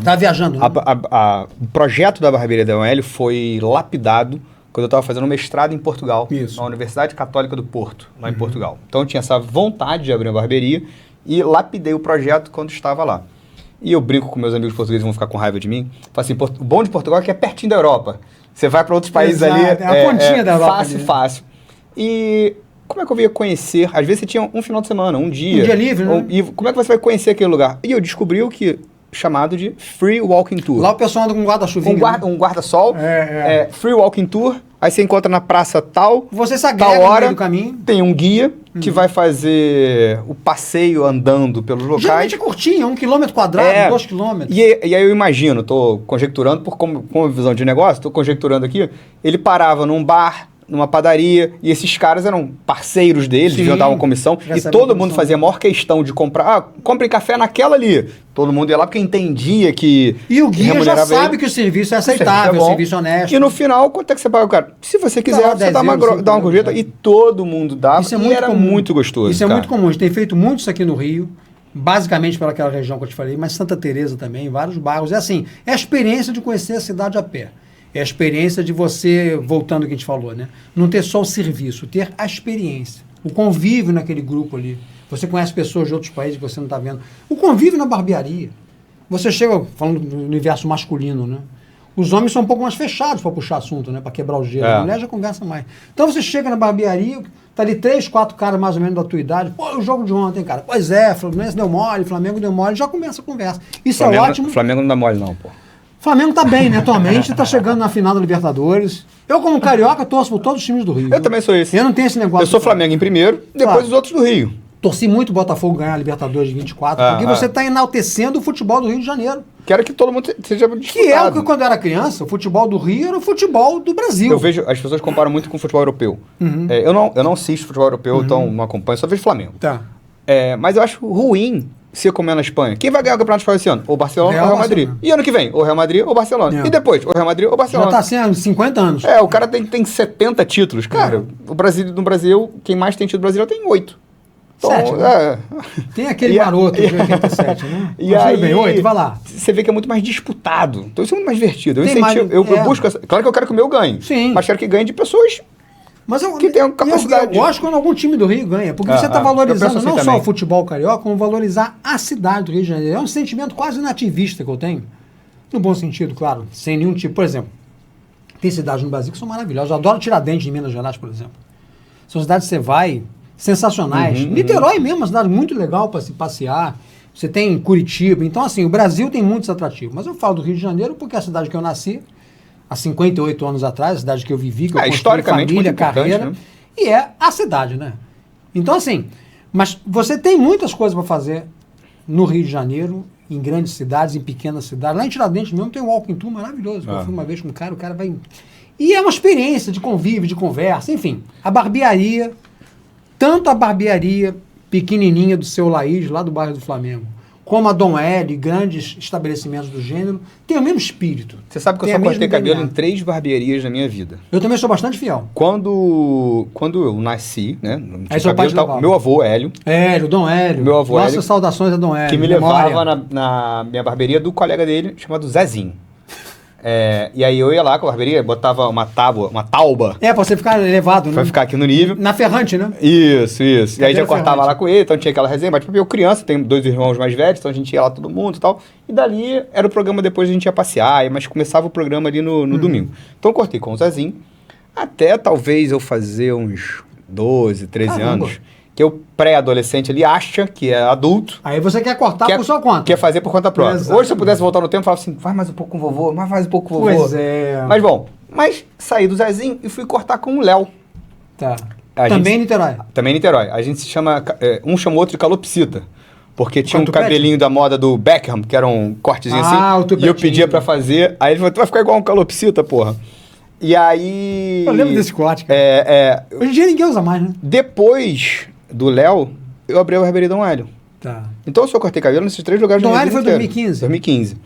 [SPEAKER 2] Tá viajando, né?
[SPEAKER 1] O projeto da barbearia da UEL foi lapidado quando eu estava fazendo mestrado em Portugal, na Universidade Católica do Porto, lá em Portugal. Então eu tinha essa vontade de abrir uma barbearia e lapidei o projeto quando estava lá. E eu brinco com meus amigos portugueses, vão ficar com raiva de mim. Falo assim, o bom de Portugal é que é pertinho da Europa. Você vai para outros países ali,
[SPEAKER 2] é a pontinha da Europa,
[SPEAKER 1] fácil, fácil. E como é que eu ia conhecer? Às vezes você tinha um final de semana, um dia.
[SPEAKER 2] Um dia livre, né?
[SPEAKER 1] E como é que você vai conhecer aquele lugar? E eu descobri o que chamado de Free Walking Tour.
[SPEAKER 2] Lá o pessoal anda com guarda-chuvinha.
[SPEAKER 1] Um guarda-sol, Free Walking Tour. Aí você encontra na praça tal,
[SPEAKER 2] você se
[SPEAKER 1] tal
[SPEAKER 2] agrega
[SPEAKER 1] hora,
[SPEAKER 2] no meio do caminho.
[SPEAKER 1] Tem um guia que vai fazer o passeio andando pelos locais.
[SPEAKER 2] Geralmente é curtinho, 1 km quadrado, 2 km.
[SPEAKER 1] E aí eu imagino, estou conjecturando, como visão de negócio, estou conjecturando aqui, ele parava num bar, numa padaria, e esses caras eram parceiros deles, deviam dar uma comissão, e todo mundo fazia a maior questão de comprar, compre café naquela ali. Todo mundo ia lá porque entendia que...
[SPEAKER 2] E o guia já sabe que o serviço é aceitável, o serviço honesto.
[SPEAKER 1] E no final, quanto é que você paga o cara? Se você quiser, você dá uma gorjeta, e todo mundo dava,
[SPEAKER 2] isso é muito comum.
[SPEAKER 1] Muito gostoso.
[SPEAKER 2] Isso é muito comum, a gente tem feito muito isso aqui no Rio, basicamente pelaquela região que eu te falei, mas Santa Teresa também, vários bairros. É assim, é a experiência de conhecer a cidade a pé. É a experiência de você, voltando ao que a gente falou, né? Não ter só o serviço, ter a experiência. O convívio naquele grupo ali. Você conhece pessoas de outros países que você não está vendo. O convívio na barbearia. Você chega, falando do universo masculino, né? Os homens são um pouco mais fechados para puxar assunto, né? Para quebrar o gelo. A mulher já conversa mais. Então você chega na barbearia, tá ali 3, 4 caras mais ou menos da tua idade. Pô, o jogo de ontem, cara. Pois é, Fluminense deu mole, Flamengo deu mole. Já começa a conversa. Isso é ótimo.
[SPEAKER 1] Flamengo não dá mole não, pô.
[SPEAKER 2] Flamengo tá bem, né? Atualmente tá chegando na final da Libertadores. Eu, como carioca, torço por todos os times do Rio.
[SPEAKER 1] Eu também sou esse.
[SPEAKER 2] Eu não tenho esse negócio.
[SPEAKER 1] Eu sou Flamengo em primeiro, depois os outros do Rio.
[SPEAKER 2] Torci muito o Botafogo ganhar a Libertadores de 24, porque você tá enaltecendo o futebol do Rio de Janeiro.
[SPEAKER 1] Quero que todo mundo seja disputado.
[SPEAKER 2] Que é o que, quando eu era criança, o futebol do Rio era o futebol do Brasil.
[SPEAKER 1] Eu vejo, as pessoas comparam muito com o futebol europeu. Eu não assisto futebol europeu, então não acompanho, só vejo Flamengo.
[SPEAKER 2] Tá.
[SPEAKER 1] Mas eu acho ruim ser como é na Espanha. Quem vai ganhar o Campeonato Espanhol esse ano? Ou Barcelona ou Real Madrid. E ano que vem? Ou Real Madrid ou Barcelona. E depois? Ou Real Madrid ou Barcelona.
[SPEAKER 2] Já tá assim há 50 anos.
[SPEAKER 1] O cara tem 70 títulos. Cara, no Brasil, quem mais tem título brasileiro tem 8. Então,
[SPEAKER 2] 7, né? Tem aquele maroto de 87, né?
[SPEAKER 1] E aí,
[SPEAKER 2] bem, 8, vai lá.
[SPEAKER 1] Você vê que é muito mais disputado. Então isso é muito mais divertido. Eu busco... Claro que eu quero que o meu ganhe.
[SPEAKER 2] Sim.
[SPEAKER 1] Mas quero que ganhe de pessoas que tenham capacidade.
[SPEAKER 2] Eu gosto quando algum time do Rio ganha. Porque você está valorizando não só o futebol carioca, como valorizar a cidade do Rio de Janeiro. É um sentimento quase nativista que eu tenho. No bom sentido, claro. Sem nenhum tipo... Por exemplo, tem cidades no Brasil que são maravilhosas. Eu adoro Tiradentes, em Minas Gerais, por exemplo. São cidades que você vai... sensacionais. Niterói mesmo, uma cidade muito legal para se passear. Você tem Curitiba. Então, assim, o Brasil tem muitos atrativos. Mas eu falo do Rio de Janeiro porque é a cidade que eu nasci, há 58 anos atrás, a cidade que eu vivi, que eu construí
[SPEAKER 1] historicamente,
[SPEAKER 2] família, carreira. Né? E é a cidade, né? Então, assim, mas você tem muitas coisas para fazer no Rio de Janeiro, em grandes cidades, em pequenas cidades. Lá em Tiradentes mesmo tem um walking tour maravilhoso. Eu fui uma vez com um cara, o cara vai... E é uma experiência de convívio, de conversa, enfim. A barbearia... Tanto a barbearia pequenininha do Seu Laís, lá do bairro do Flamengo, como a Dom L, grandes estabelecimentos do gênero, tem o mesmo espírito.
[SPEAKER 1] Você sabe que eu só cortei cabelo em 3 barbearias na minha vida.
[SPEAKER 2] Eu também sou bastante fiel.
[SPEAKER 1] Quando eu nasci, né?
[SPEAKER 2] Aí seu pai te levava.
[SPEAKER 1] Meu avô, Hélio.
[SPEAKER 2] Dom Hélio.
[SPEAKER 1] Meu avô,
[SPEAKER 2] Nossas
[SPEAKER 1] Hélio,
[SPEAKER 2] saudações a Dom Hélio.
[SPEAKER 1] Que me levava na minha barbearia do colega dele, chamado Zezinho. E aí eu ia lá com a barbearia, botava uma tauba.
[SPEAKER 2] Pra você ficar elevado, né?
[SPEAKER 1] Pra ficar aqui no nível.
[SPEAKER 2] Na ferrante, né?
[SPEAKER 1] Isso. E aí já cortava lá com ele, então tinha aquela resenha. Mas tipo, eu criança, tenho 2 irmãos mais velhos, então a gente ia lá todo mundo e tal. E dali era o programa, depois a gente ia passear, mas começava o programa ali no domingo. Então eu cortei com o Zezinho, até talvez eu fazer uns 12, 13 anos. Que o pré-adolescente ali acha que é adulto.
[SPEAKER 2] Aí você quer cortar por sua conta.
[SPEAKER 1] Quer fazer por conta própria.
[SPEAKER 2] Exatamente.
[SPEAKER 1] Hoje, se eu pudesse voltar no tempo, eu falava assim, vai mais um pouco com o vovô, mais um pouco com o vovô.
[SPEAKER 2] Pois é.
[SPEAKER 1] Mas bom, saí do Zezinho e fui cortar com o Léo.
[SPEAKER 2] Tá. Também em Niterói.
[SPEAKER 1] Também em Niterói. A gente se chama, um chama o outro de calopsita. Porque tinha um
[SPEAKER 2] Tupete?
[SPEAKER 1] cabelinho da moda do Beckham, que era um cortezinho
[SPEAKER 2] o
[SPEAKER 1] assim. E eu pedia pra fazer. Aí ele falou, tu vai ficar igual um calopsita, porra. E aí...
[SPEAKER 2] Eu lembro desse corte, cara. Hoje em dia ninguém usa mais, né?
[SPEAKER 1] Depois do Léo, eu abri a barbearia Dom Hélio.
[SPEAKER 2] Tá.
[SPEAKER 1] Então eu só cortei cabelo nesses 3 lugares.
[SPEAKER 2] Dom Hélio foi 2015?
[SPEAKER 1] 2015.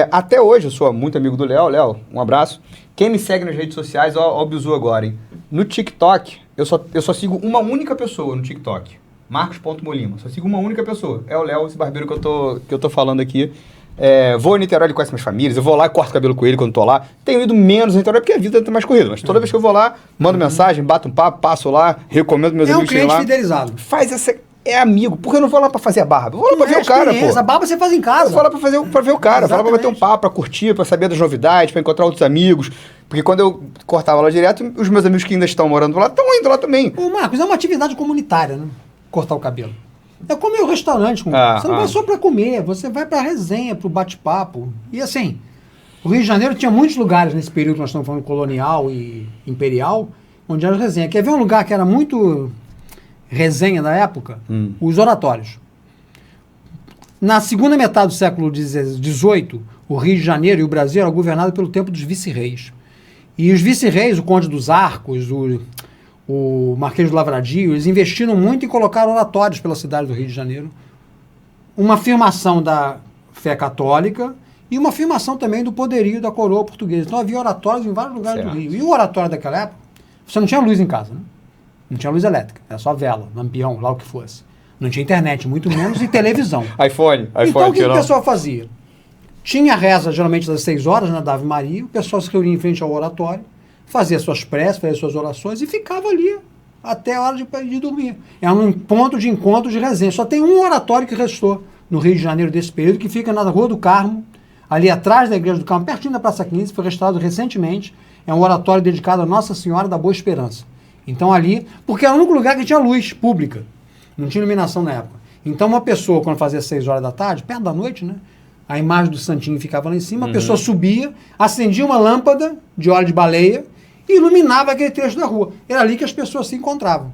[SPEAKER 1] Até hoje eu sou muito amigo do Léo. Léo, um abraço. Quem me segue nas redes sociais, ó o bizu agora, hein? No TikTok, eu só sigo uma única pessoa no TikTok. Marcos.molima. Só sigo uma única pessoa. É o Léo, esse barbeiro que eu tô falando aqui. Vou a Niterói, ele conhece minhas famílias, eu vou lá e corto cabelo com ele quando tô lá. Tenho ido menos em Niterói porque a vida tá mais corrida, mas toda vez que eu vou lá, mando mensagem, bato um papo, passo lá, recomendo meus amigos que lá.
[SPEAKER 2] É um cliente fidelizado.
[SPEAKER 1] Faz essa é amigo. Porque eu não vou lá pra fazer a barba. Eu vou lá pra ver o cara, pô.
[SPEAKER 2] A barba você faz em casa.
[SPEAKER 1] Eu vou lá pra ver o cara. Eu vou lá pra bater um papo, pra curtir, pra saber das novidades, pra encontrar outros amigos. Porque quando eu cortava lá direto, os meus amigos que ainda estão morando lá estão indo lá também.
[SPEAKER 2] Ô, Marcos, é uma atividade comunitária, né? Cortar o cabelo. É como ir ao restaurante. Você não vai só pra comer, você vai pra resenha, pro bate-papo. E assim, o Rio de Janeiro tinha muitos lugares nesse período que nós estamos falando colonial e imperial, onde era resenha. Quer ver um lugar que era muito resenha na época? Os oratórios. Na segunda metade do século XVIII, o Rio de Janeiro e o Brasil eram governados pelo tempo dos vice-reis. E os vice-reis, o Conde dos Arcos, o Marquês do Lavradio, eles investiram muito em colocar oratórios pela cidade do Rio de Janeiro. Uma afirmação da fé católica e uma afirmação também do poderio da coroa portuguesa. Então havia oratórios em vários lugares do Rio. E o oratório daquela época, você não tinha luz em casa, né? Não tinha luz elétrica, era só vela, lampião, lá o que fosse. Não tinha internet, muito menos, e televisão.
[SPEAKER 1] iPhone.
[SPEAKER 2] Então o que o pessoal fazia? Tinha a reza, geralmente, das 6 horas, né, da Ave Maria, o pessoal se reunia em frente ao oratório, fazia suas preces, fazia suas orações e ficava ali até a hora de dormir. É um ponto de encontro de resenha. Só tem um oratório que restou no Rio de Janeiro desse período, que fica na Rua do Carmo, ali atrás da Igreja do Carmo, pertinho da Praça 15, foi restaurado recentemente. É um oratório dedicado a Nossa Senhora da Boa Esperança. Então ali, porque era o único lugar que tinha luz pública, não tinha iluminação na época. Então uma pessoa, quando fazia 6 horas da tarde, perto da noite, né? A imagem do santinho ficava lá em cima, a pessoa subia, acendia uma lâmpada de óleo de baleia e iluminava aquele trecho da rua. Era ali que as pessoas se encontravam.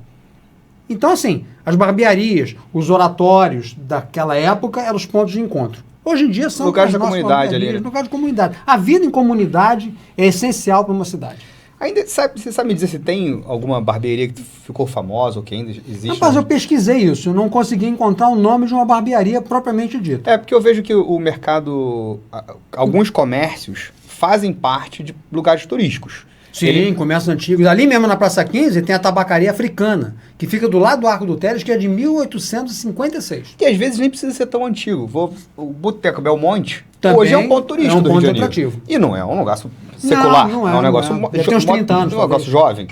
[SPEAKER 2] Então, assim, as barbearias, os oratórios daquela época eram os pontos de encontro. Hoje em dia são
[SPEAKER 1] lugares da comunidade ali.
[SPEAKER 2] Lugares de comunidade. A vida em comunidade é essencial para uma cidade.
[SPEAKER 1] Ainda, você sabe me dizer se tem alguma barbearia que ficou famosa ou que ainda existe?
[SPEAKER 2] Rapaz, eu pesquisei isso, eu não consegui encontrar o nome de uma barbearia propriamente dita.
[SPEAKER 1] É, porque eu vejo que o mercado, alguns comércios fazem parte de lugares turísticos.
[SPEAKER 2] Sim, comércios antigos. Ali mesmo na Praça 15 tem a tabacaria africana, que fica do lado do Arco do Teles, que é de 1856.
[SPEAKER 1] E às vezes nem precisa ser tão antigo. O Boteco Belmonte
[SPEAKER 2] também
[SPEAKER 1] hoje é um ponto turístico do Rio de Janeiro.
[SPEAKER 2] Atrativo.
[SPEAKER 1] E não é um negócio secular.
[SPEAKER 2] Não é
[SPEAKER 1] um negócio...
[SPEAKER 2] Já tem uns 30 anos.
[SPEAKER 1] Um negócio jovem.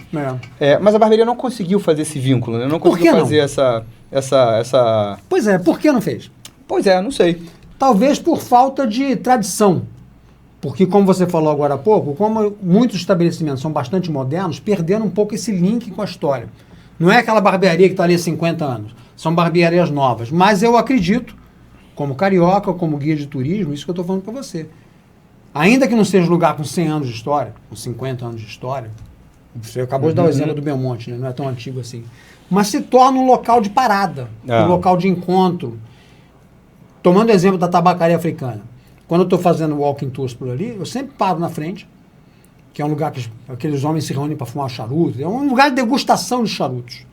[SPEAKER 1] Mas a barbearia não conseguiu fazer esse vínculo, né? Não conseguiu fazer essa...
[SPEAKER 2] Pois é, por que não fez?
[SPEAKER 1] Pois é, não sei.
[SPEAKER 2] Talvez por falta de tradição. Porque, como você falou agora há pouco, como muitos estabelecimentos são bastante modernos, perderam um pouco esse link com a história. Não é aquela barbearia que está ali há 50 anos. São barbearias novas. Mas eu acredito, como carioca, como guia de turismo, isso que eu estou falando para você. Ainda que não seja um lugar com 100 anos de história, com 50 anos de história, você acabou de dar o exemplo do Belmonte, né? Não é tão antigo assim. Mas se torna um local de parada, um local de encontro. Tomando o exemplo da tabacaria africana. Quando eu estou fazendo walking tours por ali, eu sempre paro na frente, que é um lugar que aqueles homens se reúnem para fumar charuto, é um lugar de degustação de charutos.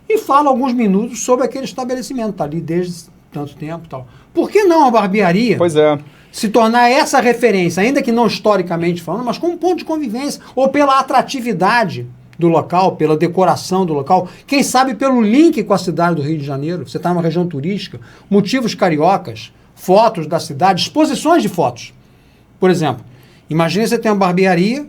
[SPEAKER 2] E falo alguns minutos sobre aquele estabelecimento, está ali desde tanto tempo e tal. Por que não a barbearia se tornar essa referência, ainda que não historicamente falando, mas como ponto de convivência, ou pela atratividade do local, pela decoração do local, quem sabe pelo link com a cidade do Rio de Janeiro, você está numa região turística, motivos cariocas, fotos da cidade, exposições de fotos. Por exemplo, imagine você tem uma barbearia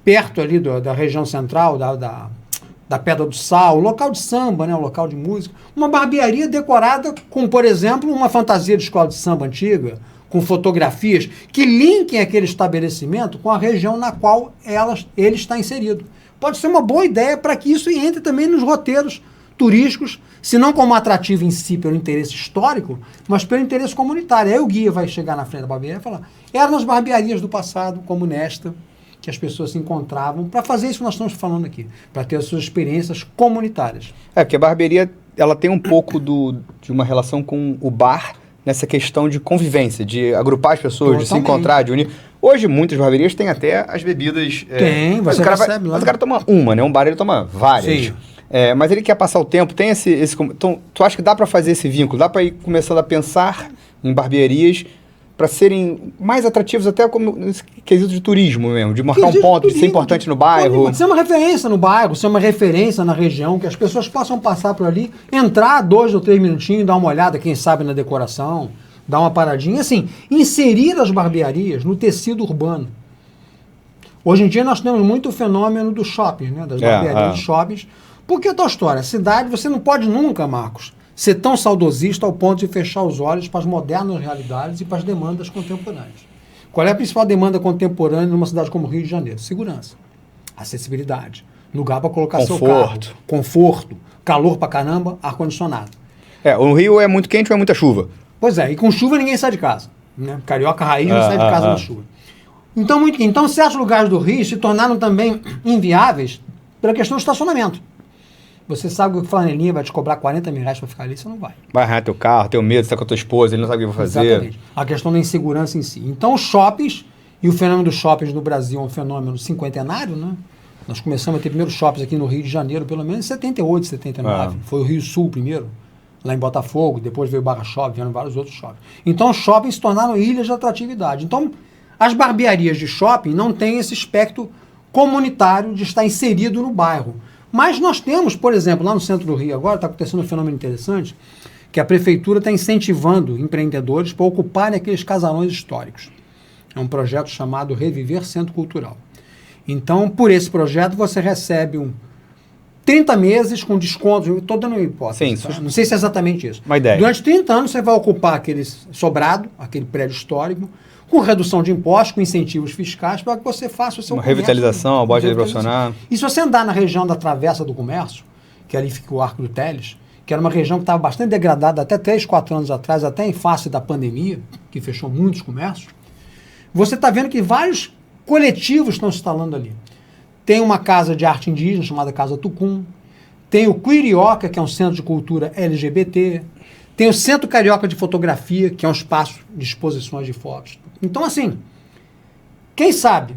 [SPEAKER 2] perto ali da região central, da Pedra do Sal, local de samba, né, local de música. Uma barbearia decorada com, por exemplo, uma fantasia de escola de samba antiga, com fotografias que linkem aquele estabelecimento com a região na qual ele está inserido. Pode ser uma boa ideia para que isso entre também nos roteiros turísticos, se não como atrativo em si pelo interesse histórico, mas pelo interesse comunitário. Aí o guia vai chegar na frente da barbearia e falar, eram as barbearias do passado, como nesta, que as pessoas se encontravam para fazer isso que nós estamos falando aqui, para ter as suas experiências comunitárias.
[SPEAKER 1] É, porque a barbearia ela tem um pouco de uma relação com o bar nessa questão de convivência, de agrupar as pessoas, de se encontrar, de unir. Hoje, muitas barbearias têm até as bebidas...
[SPEAKER 2] Tem, você recebe lá.
[SPEAKER 1] Mas o cara toma uma, né? Um bar ele toma várias.
[SPEAKER 2] Sim.
[SPEAKER 1] Mas ele quer passar o tempo, tem esse... Então, tu acha que dá para fazer esse vínculo? Dá para ir começando a pensar em barbearias para serem mais atrativos até como nesse quesito de turismo mesmo, de marcar um ponto, de ser importante no bairro.
[SPEAKER 2] Pode ser uma referência no bairro, ser uma referência na região, que as pessoas possam passar por ali, entrar 2 ou 3 minutinhos, dar uma olhada, quem sabe, na decoração, dar uma paradinha, assim, inserir as barbearias no tecido urbano. Hoje em dia nós temos muito o fenômeno dos shoppings, né, das barbearias de shoppings, porque é a tua história, cidade, você não pode nunca, Marcos, ser tão saudosista ao ponto de fechar os olhos para as modernas realidades e para as demandas contemporâneas. Qual é a principal demanda contemporânea numa cidade como Rio de Janeiro? Segurança, acessibilidade, lugar para colocar seu carro, conforto, calor pra caramba, ar-condicionado.
[SPEAKER 1] O Rio é muito quente ou é muita chuva?
[SPEAKER 2] Pois é, e com chuva ninguém sai de casa. Né? Carioca raiz não sai de casa na chuva. Então, certos lugares do Rio se tornaram também inviáveis pela questão do estacionamento. Você sabe que o flanelinha vai te cobrar 40 mil reais para ficar ali, você não vai.
[SPEAKER 1] Vai arranhar teu carro, teu medo, você tá com a tua esposa, ele não sabe o que vai fazer.
[SPEAKER 2] Exatamente. A questão da insegurança em si. Então, os shoppings, e o fenômeno dos shoppings no Brasil é um fenômeno cinquentenário, né? Nós começamos a ter primeiros shoppings aqui no Rio de Janeiro, pelo menos em 78, 79. Foi o Rio Sul primeiro, lá em Botafogo, depois veio o Barra Shopping, vieram vários outros shoppings. Então, os shoppings se tornaram ilhas de atratividade. Então, as barbearias de shopping não têm esse aspecto comunitário de estar inserido no bairro. Mas nós temos, por exemplo, lá no centro do Rio agora, está acontecendo um fenômeno interessante, que a prefeitura está incentivando empreendedores para ocuparem aqueles casarões históricos. É um projeto chamado Reviver Centro Cultural. Então, por esse projeto, você recebe 30 meses com desconto, estou dando uma hipótese,
[SPEAKER 1] Sim,
[SPEAKER 2] tá? Não sei se é exatamente isso.
[SPEAKER 1] Uma ideia.
[SPEAKER 2] Durante 30 anos, você vai ocupar aquele sobrado, aquele prédio histórico, com redução de impostos, com incentivos fiscais, para que você faça o seu
[SPEAKER 1] uma revitalização, bote de profissional.
[SPEAKER 2] E se você andar na região da Travessa do Comércio, que ali fica o Arco do Teles, que era uma região que estava bastante degradada até 3, 4 anos atrás, até em face da pandemia, que fechou muitos comércios, você está vendo que vários coletivos estão se instalando ali. Tem uma casa de arte indígena chamada Casa Tucum, tem o Quirioca, que é um centro de cultura LGBT, tem o Centro Carioca de Fotografia, que é um espaço de exposições de fotos. Então, assim, quem sabe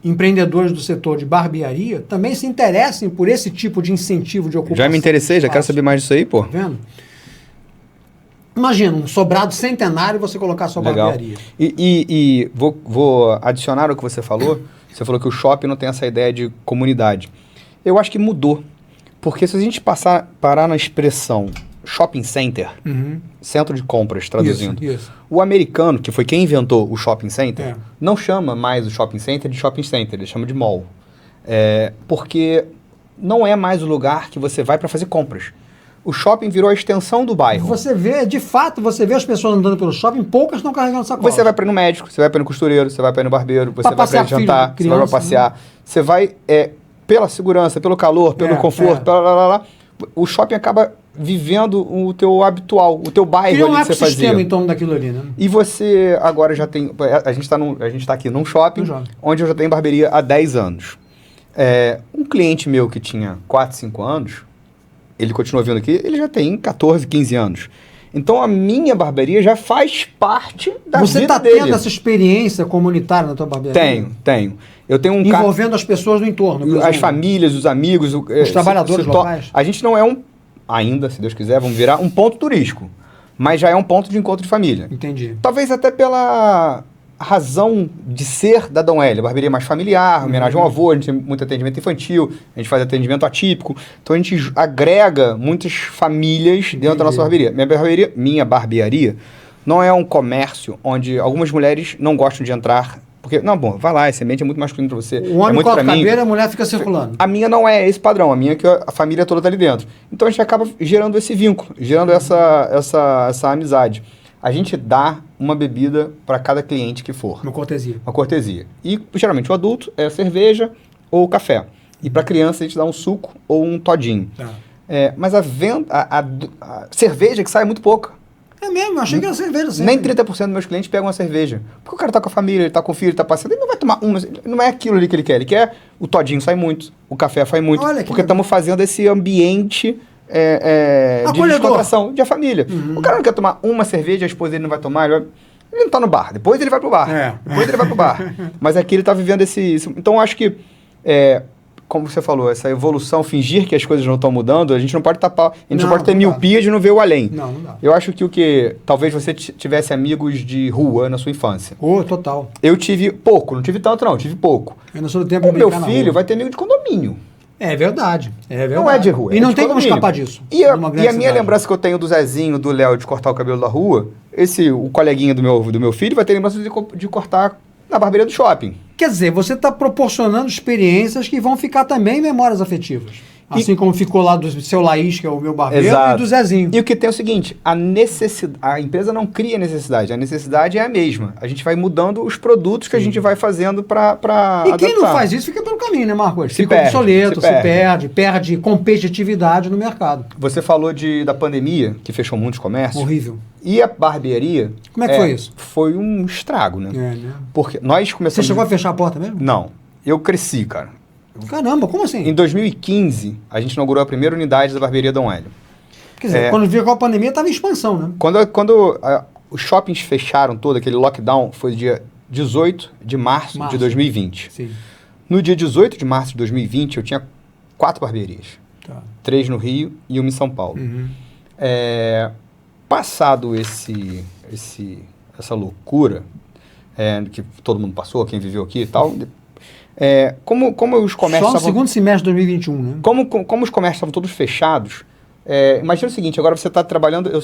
[SPEAKER 2] empreendedores do setor de barbearia também se interessem por esse tipo de incentivo de ocupação.
[SPEAKER 1] Já me interessei, já quero saber mais disso aí, pô.
[SPEAKER 2] Tá vendo? Imagina, um sobrado centenário e você colocar a sua barbearia.
[SPEAKER 1] E vou adicionar o que você falou. Você falou que o shopping não tem essa ideia de comunidade. Eu acho que mudou. Porque se a gente parar na expressão shopping center, centro de compras, traduzindo.
[SPEAKER 2] Isso.
[SPEAKER 1] O americano, que foi quem inventou o shopping center, não chama mais o shopping center de shopping center, ele chama de mall. Porque não é mais o lugar que você vai para fazer compras. O shopping virou a extensão do bairro.
[SPEAKER 2] Você vê, de fato, você vê as pessoas andando pelo shopping, poucas estão carregando sacola.
[SPEAKER 1] Você vai para ir no médico, você vai para ir no costureiro, você vai para ir no barbeiro, você vai para ir jantar, você vai para passear. Né? Você vai pela segurança, pelo calor, pelo conforto, o shopping acaba vivendo o teu habitual, o teu bairro ali que você fazia.
[SPEAKER 2] Sistema em torno daquilo ali, né?
[SPEAKER 1] E você agora já tem... A gente tá aqui num shopping, onde eu já tenho barbearia há 10 anos. Um cliente meu que tinha 4, 5 anos, ele continua vindo aqui, ele já tem 14, 15 anos. Então a minha barbearia já faz parte da vida dele. Você está tendo
[SPEAKER 2] essa experiência comunitária na tua barbearia?
[SPEAKER 1] Tenho. Eu tenho
[SPEAKER 2] envolvendo as pessoas do entorno.
[SPEAKER 1] As famílias, os amigos.
[SPEAKER 2] Os trabalhadores locais.
[SPEAKER 1] A gente não é ainda, se Deus quiser, vamos virar um ponto turístico. Mas já é um ponto de encontro de família.
[SPEAKER 2] Entendi.
[SPEAKER 1] Talvez até pela razão de ser da Dom Hélio. Barbearia mais familiar, homenagem ao avô, a gente tem muito atendimento infantil, a gente faz atendimento atípico. Então a gente agrega muitas famílias dentro da nossa barbearia. Minha barbearia não é um comércio onde algumas mulheres não gostam de entrar. Porque, vai lá, esse ambiente é muito masculino pra você.
[SPEAKER 2] O homem corta o cabelo, a mulher fica circulando.
[SPEAKER 1] A minha não é esse padrão, a minha é que a família toda tá ali dentro. Então a gente acaba gerando esse vínculo, gerando essa amizade. A gente dá uma bebida para cada cliente que for.
[SPEAKER 2] Uma cortesia.
[SPEAKER 1] Uma cortesia. E, geralmente, o adulto é cerveja ou café. E para criança a gente dá um suco ou um todinho. Tá. Mas a cerveja que sai é muito pouca.
[SPEAKER 2] É mesmo, eu achei que era cerveja.
[SPEAKER 1] Nem 30% dos meus clientes pegam uma cerveja. Porque o cara tá com a família, ele tá com o filho, ele tá passeando, ele não vai tomar uma. Não é aquilo ali que ele quer. Ele quer o todinho sai muito, o café sai muito. Porque estamos fazendo esse ambiente de descontração de família. O cara não quer tomar uma cerveja, a esposa dele não vai tomar, ele não tá no bar. Depois ele vai pro bar. Depois ele vai pro bar. Mas aqui ele tá vivendo esse... Então eu acho que... como você falou, essa evolução, fingir que as coisas não estão mudando, a gente não pode tapar, a gente não pode ter miopia de não ver o além.
[SPEAKER 2] Não dá.
[SPEAKER 1] Eu acho que talvez você tivesse amigos de rua na sua infância.
[SPEAKER 2] Total.
[SPEAKER 1] Eu tive pouco, não tive tanto não, tive pouco.
[SPEAKER 2] Eu não sou do tempo
[SPEAKER 1] o meu filho vai ter amigo de condomínio.
[SPEAKER 2] É verdade.
[SPEAKER 1] Não é de rua.
[SPEAKER 2] E não tem como escapar disso.
[SPEAKER 1] E a minha lembrança que eu tenho do Zezinho, do Léo, de cortar o cabelo da rua, o coleguinha do meu filho vai ter lembrança de cortar na barbearia do shopping.
[SPEAKER 2] Quer dizer, você está proporcionando experiências que vão ficar também em memórias afetivas. Assim como ficou lá do seu Laís, que é o meu barbeiro,
[SPEAKER 1] Exato.
[SPEAKER 2] e do Zezinho.
[SPEAKER 1] E o que tem é o seguinte, a empresa não cria necessidade, a necessidade é a mesma. A gente vai mudando os produtos que a gente vai fazendo para
[SPEAKER 2] E quem não faz isso fica pelo caminho, né, Marcos? Fica
[SPEAKER 1] perde,
[SPEAKER 2] obsoleto,
[SPEAKER 1] se
[SPEAKER 2] perde competitividade no mercado.
[SPEAKER 1] Você falou da pandemia, que fechou muitos comércios.
[SPEAKER 2] Horrível.
[SPEAKER 1] E a barbearia...
[SPEAKER 2] Como é que foi isso?
[SPEAKER 1] Foi um estrago, né?
[SPEAKER 2] Né?
[SPEAKER 1] Porque nós começamos...
[SPEAKER 2] Você chegou a fechar a porta mesmo?
[SPEAKER 1] Não. Eu cresci, cara.
[SPEAKER 2] Caramba, como assim?
[SPEAKER 1] Em 2015, a gente inaugurou a primeira unidade da barbearia Dom Hélio.
[SPEAKER 2] Quer dizer, quando veio com a pandemia, estava em expansão, né?
[SPEAKER 1] Quando os shoppings fecharam todo, aquele lockdown, foi dia 18 de março de 2020.
[SPEAKER 2] Sim.
[SPEAKER 1] No dia 18 de março de 2020, eu tinha 4 barbearias.
[SPEAKER 2] Tá.
[SPEAKER 1] 3 no Rio e uma em São Paulo.
[SPEAKER 2] Uhum.
[SPEAKER 1] Passado essa loucura que todo mundo passou, quem viveu aqui e tal... como os comércios
[SPEAKER 2] Só no segundo semestre de 2021, né?
[SPEAKER 1] Como os comércios estavam todos fechados, imagina o seguinte, agora você está trabalhando, eu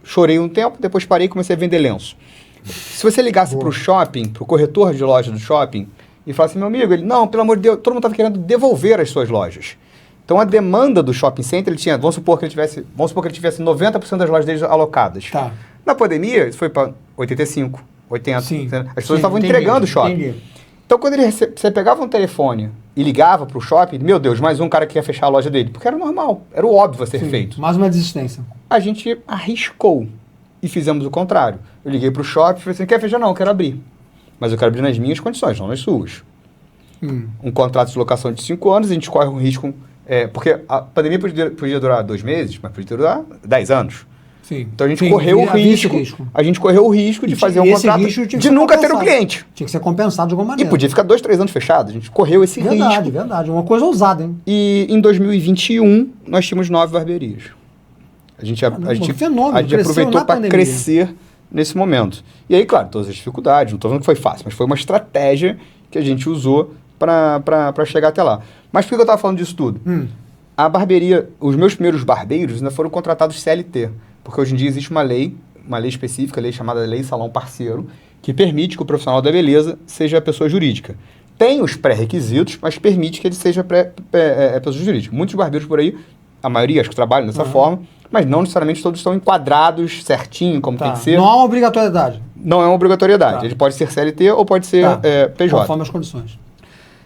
[SPEAKER 1] chorei um tempo, depois parei e comecei a vender lenço. Se você ligasse para o shopping, para o corretor de loja do shopping, e falasse, meu amigo, ele, não, pelo amor de Deus, todo mundo estava querendo devolver as suas lojas. Então a demanda do shopping center, ele tinha, vamos supor que ele tivesse 90% das lojas deles alocadas.
[SPEAKER 2] Tá.
[SPEAKER 1] Na pandemia, isso foi para 85%, 80%.
[SPEAKER 2] Sim.
[SPEAKER 1] As pessoas estavam entregando o shopping.
[SPEAKER 2] Entendi.
[SPEAKER 1] Então, quando você pegava um telefone e ligava para o shopping, meu Deus, mais um cara que ia fechar a loja dele. Porque era normal, era o óbvio a ser feito.
[SPEAKER 2] Mais uma desistência.
[SPEAKER 1] A gente arriscou e fizemos o contrário. Eu liguei para o shopping e falei assim, quer fechar? Não, eu quero abrir. Mas eu quero abrir nas minhas condições, não nas suas. Um contrato de locação de 5 anos, a gente corre um risco... porque a pandemia podia durar 2 meses, mas podia durar 10 anos.
[SPEAKER 2] Sim.
[SPEAKER 1] Então a gente correu o risco. A gente correu o risco de fazer um contrato de nunca ter o cliente.
[SPEAKER 2] Tinha que ser compensado de alguma maneira.
[SPEAKER 1] E podia ficar 2, 3 anos fechado. A gente correu esse risco.
[SPEAKER 2] Verdade. Uma coisa ousada, hein?
[SPEAKER 1] E em 2021 nós tínhamos 9 barbearias. A gente aproveitou para crescer nesse momento. E aí, claro, todas as dificuldades, não estou falando que foi fácil, mas foi uma estratégia que a gente usou para chegar até lá. Mas por que eu estava falando disso tudo? A barbearia, os meus primeiros barbeiros ainda foram contratados CLT. Porque hoje em dia existe uma lei específica, lei chamada Lei Salão Parceiro, que permite que o profissional da beleza seja pessoa jurídica. Tem os pré-requisitos, mas permite que ele seja pessoa jurídica. Muitos barbeiros por aí, a maioria acho que trabalham dessa forma, mas não necessariamente todos estão enquadrados certinho, como tem que ser.
[SPEAKER 2] Não há uma obrigatoriedade.
[SPEAKER 1] Não é uma obrigatoriedade. Ele pode ser CLT ou pode ser PJ.
[SPEAKER 2] Conforme as condições.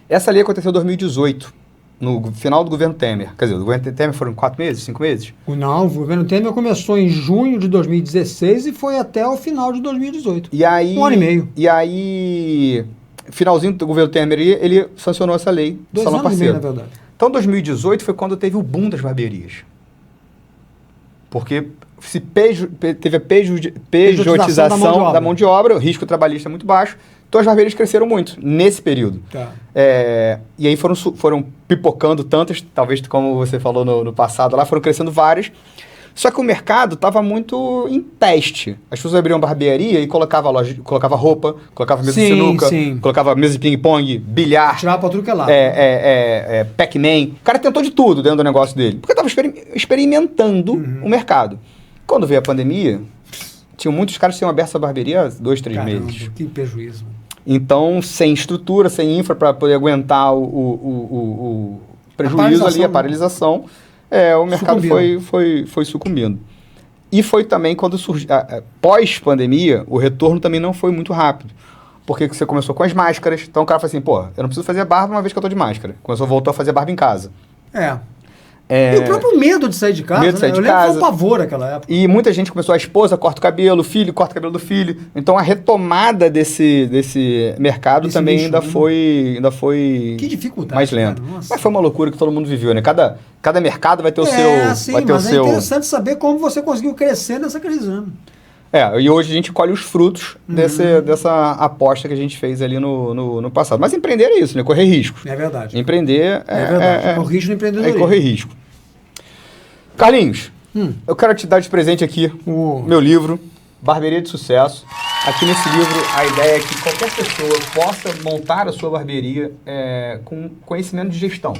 [SPEAKER 1] Essa lei aconteceu em 2018. No final do governo Temer. Quer dizer, o governo Temer foram 4 meses, 5 meses?
[SPEAKER 2] Não, o governo Temer começou em junho de 2016 e foi até o final de 2018.
[SPEAKER 1] E aí,
[SPEAKER 2] 1 ano e meio.
[SPEAKER 1] E aí, finalzinho do governo Temer, ele sancionou essa lei do Salão Parceiro.
[SPEAKER 2] 2 anos e meio, na verdade.
[SPEAKER 1] Então, 2018 foi quando teve o boom das barbearias. Porque teve a pejotização da mão de obra, o risco trabalhista é muito baixo. Então as barbearias cresceram muito nesse período.
[SPEAKER 2] Tá.
[SPEAKER 1] E aí foram pipocando tantas, talvez como você falou no passado lá, foram crescendo várias. Só que o mercado estava muito em teste. As pessoas abriam barbearia e colocava roupa, colocava mesa de sinuca, colocava mesa de ping-pong, bilhar.
[SPEAKER 2] Tirava pra tudo que é lá.
[SPEAKER 1] Pac-Man. O cara tentou de tudo dentro do negócio dele. Porque estava experimentando o mercado. Quando veio a pandemia, tinham muitos caras que tinham aberto essa barbearia há 2, 3 meses.
[SPEAKER 2] Que prejuízo.
[SPEAKER 1] Então, sem estrutura, sem infra para poder aguentar o prejuízo ali, a paralisação, o mercado foi sucumbindo. E foi também quando surgiu, pós-pandemia, o retorno também não foi muito rápido. Porque você começou com as máscaras, então o cara falou assim, eu não preciso fazer barba uma vez que eu tô de máscara. Voltou a fazer barba em casa.
[SPEAKER 2] E o próprio medo de sair de casa, eu lembro que foi um pavor naquela época.
[SPEAKER 1] E muita gente começou, a esposa corta o cabelo, o filho corta o cabelo do filho. Então a retomada desse mercado também ainda foi
[SPEAKER 2] que dificuldade,
[SPEAKER 1] mais lento. Mas foi uma loucura que todo mundo viveu, né? Cada mercado vai ter o seu...
[SPEAKER 2] Sim, mas é interessante saber como você conseguiu crescer nessa crise.
[SPEAKER 1] E hoje a gente colhe os frutos dessa aposta que a gente fez ali no passado. Mas empreender é isso, né? Correr riscos.
[SPEAKER 2] É verdade.
[SPEAKER 1] Empreender
[SPEAKER 2] é o risco do empreendedorismo.
[SPEAKER 1] É correr risco. Carlinhos, eu quero te dar de presente aqui meu livro, Barbearia de Sucesso. Aqui nesse livro, a ideia é que qualquer pessoa possa montar a sua barbearia com conhecimento de gestão.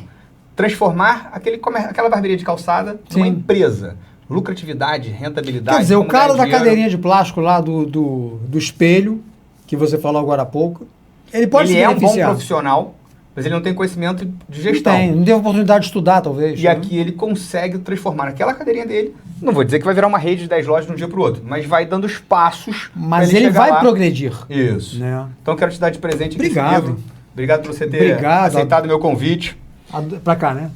[SPEAKER 1] Transformar aquela barbearia de calçada numa empresa. Lucratividade, rentabilidade.
[SPEAKER 2] Quer dizer, o cara da cadeirinha de plástico lá do espelho, que você falou agora há pouco, ele pode se beneficiar.
[SPEAKER 1] Ele é um bom profissional, mas ele não tem conhecimento de gestão.
[SPEAKER 2] Não teve oportunidade de estudar, talvez.
[SPEAKER 1] E aqui ele consegue transformar naquela cadeirinha dele, não vou dizer que vai virar uma rede de 10 lojas de um dia para o outro, mas vai dando os passos.
[SPEAKER 2] Mas ele vai progredir.
[SPEAKER 1] Isso.
[SPEAKER 2] Né?
[SPEAKER 1] Então quero te dar de presente aqui
[SPEAKER 2] esse livro.
[SPEAKER 1] Obrigado por você ter aceitado o meu convite.
[SPEAKER 2] Pra cá, né?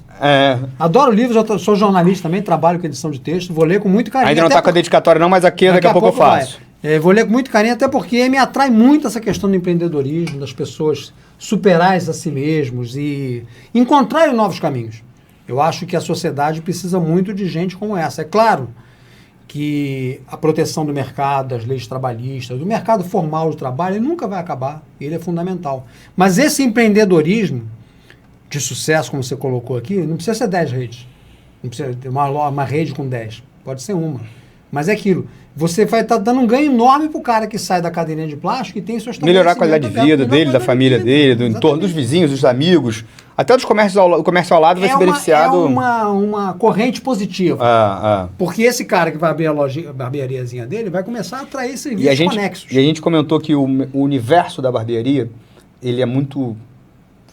[SPEAKER 2] Adoro livros, eu sou jornalista também, trabalho com edição de texto, vou ler com muito carinho.
[SPEAKER 1] Ainda não está com a dedicatória não, mas aqui daqui a pouco eu faço.
[SPEAKER 2] Vou ler com muito carinho, até porque me atrai muito essa questão do empreendedorismo, das pessoas superarem a si mesmos e encontrarem novos caminhos. Eu acho que a sociedade precisa muito de gente como essa. É claro que a proteção do mercado, das leis trabalhistas, do mercado formal de trabalho, ele nunca vai acabar, ele é fundamental. Mas esse empreendedorismo de sucesso, como você colocou aqui, não precisa ser 10 redes. Não precisa ter uma rede com 10. Pode ser uma. Mas é aquilo. Você vai estar dando um ganho enorme para o cara que sai da cadeirinha de plástico e tem suas
[SPEAKER 1] melhorar a qualidade de vida dele, da família dele, do entorno, dos vizinhos, dos amigos. Até dos comércios o comércio ao lado vai ser beneficiado.
[SPEAKER 2] É uma corrente positiva. Porque esse cara que vai abrir a barbeariazinha dele vai começar a atrair serviços conexos.
[SPEAKER 1] E a gente comentou que o universo da barbearia, ele é muito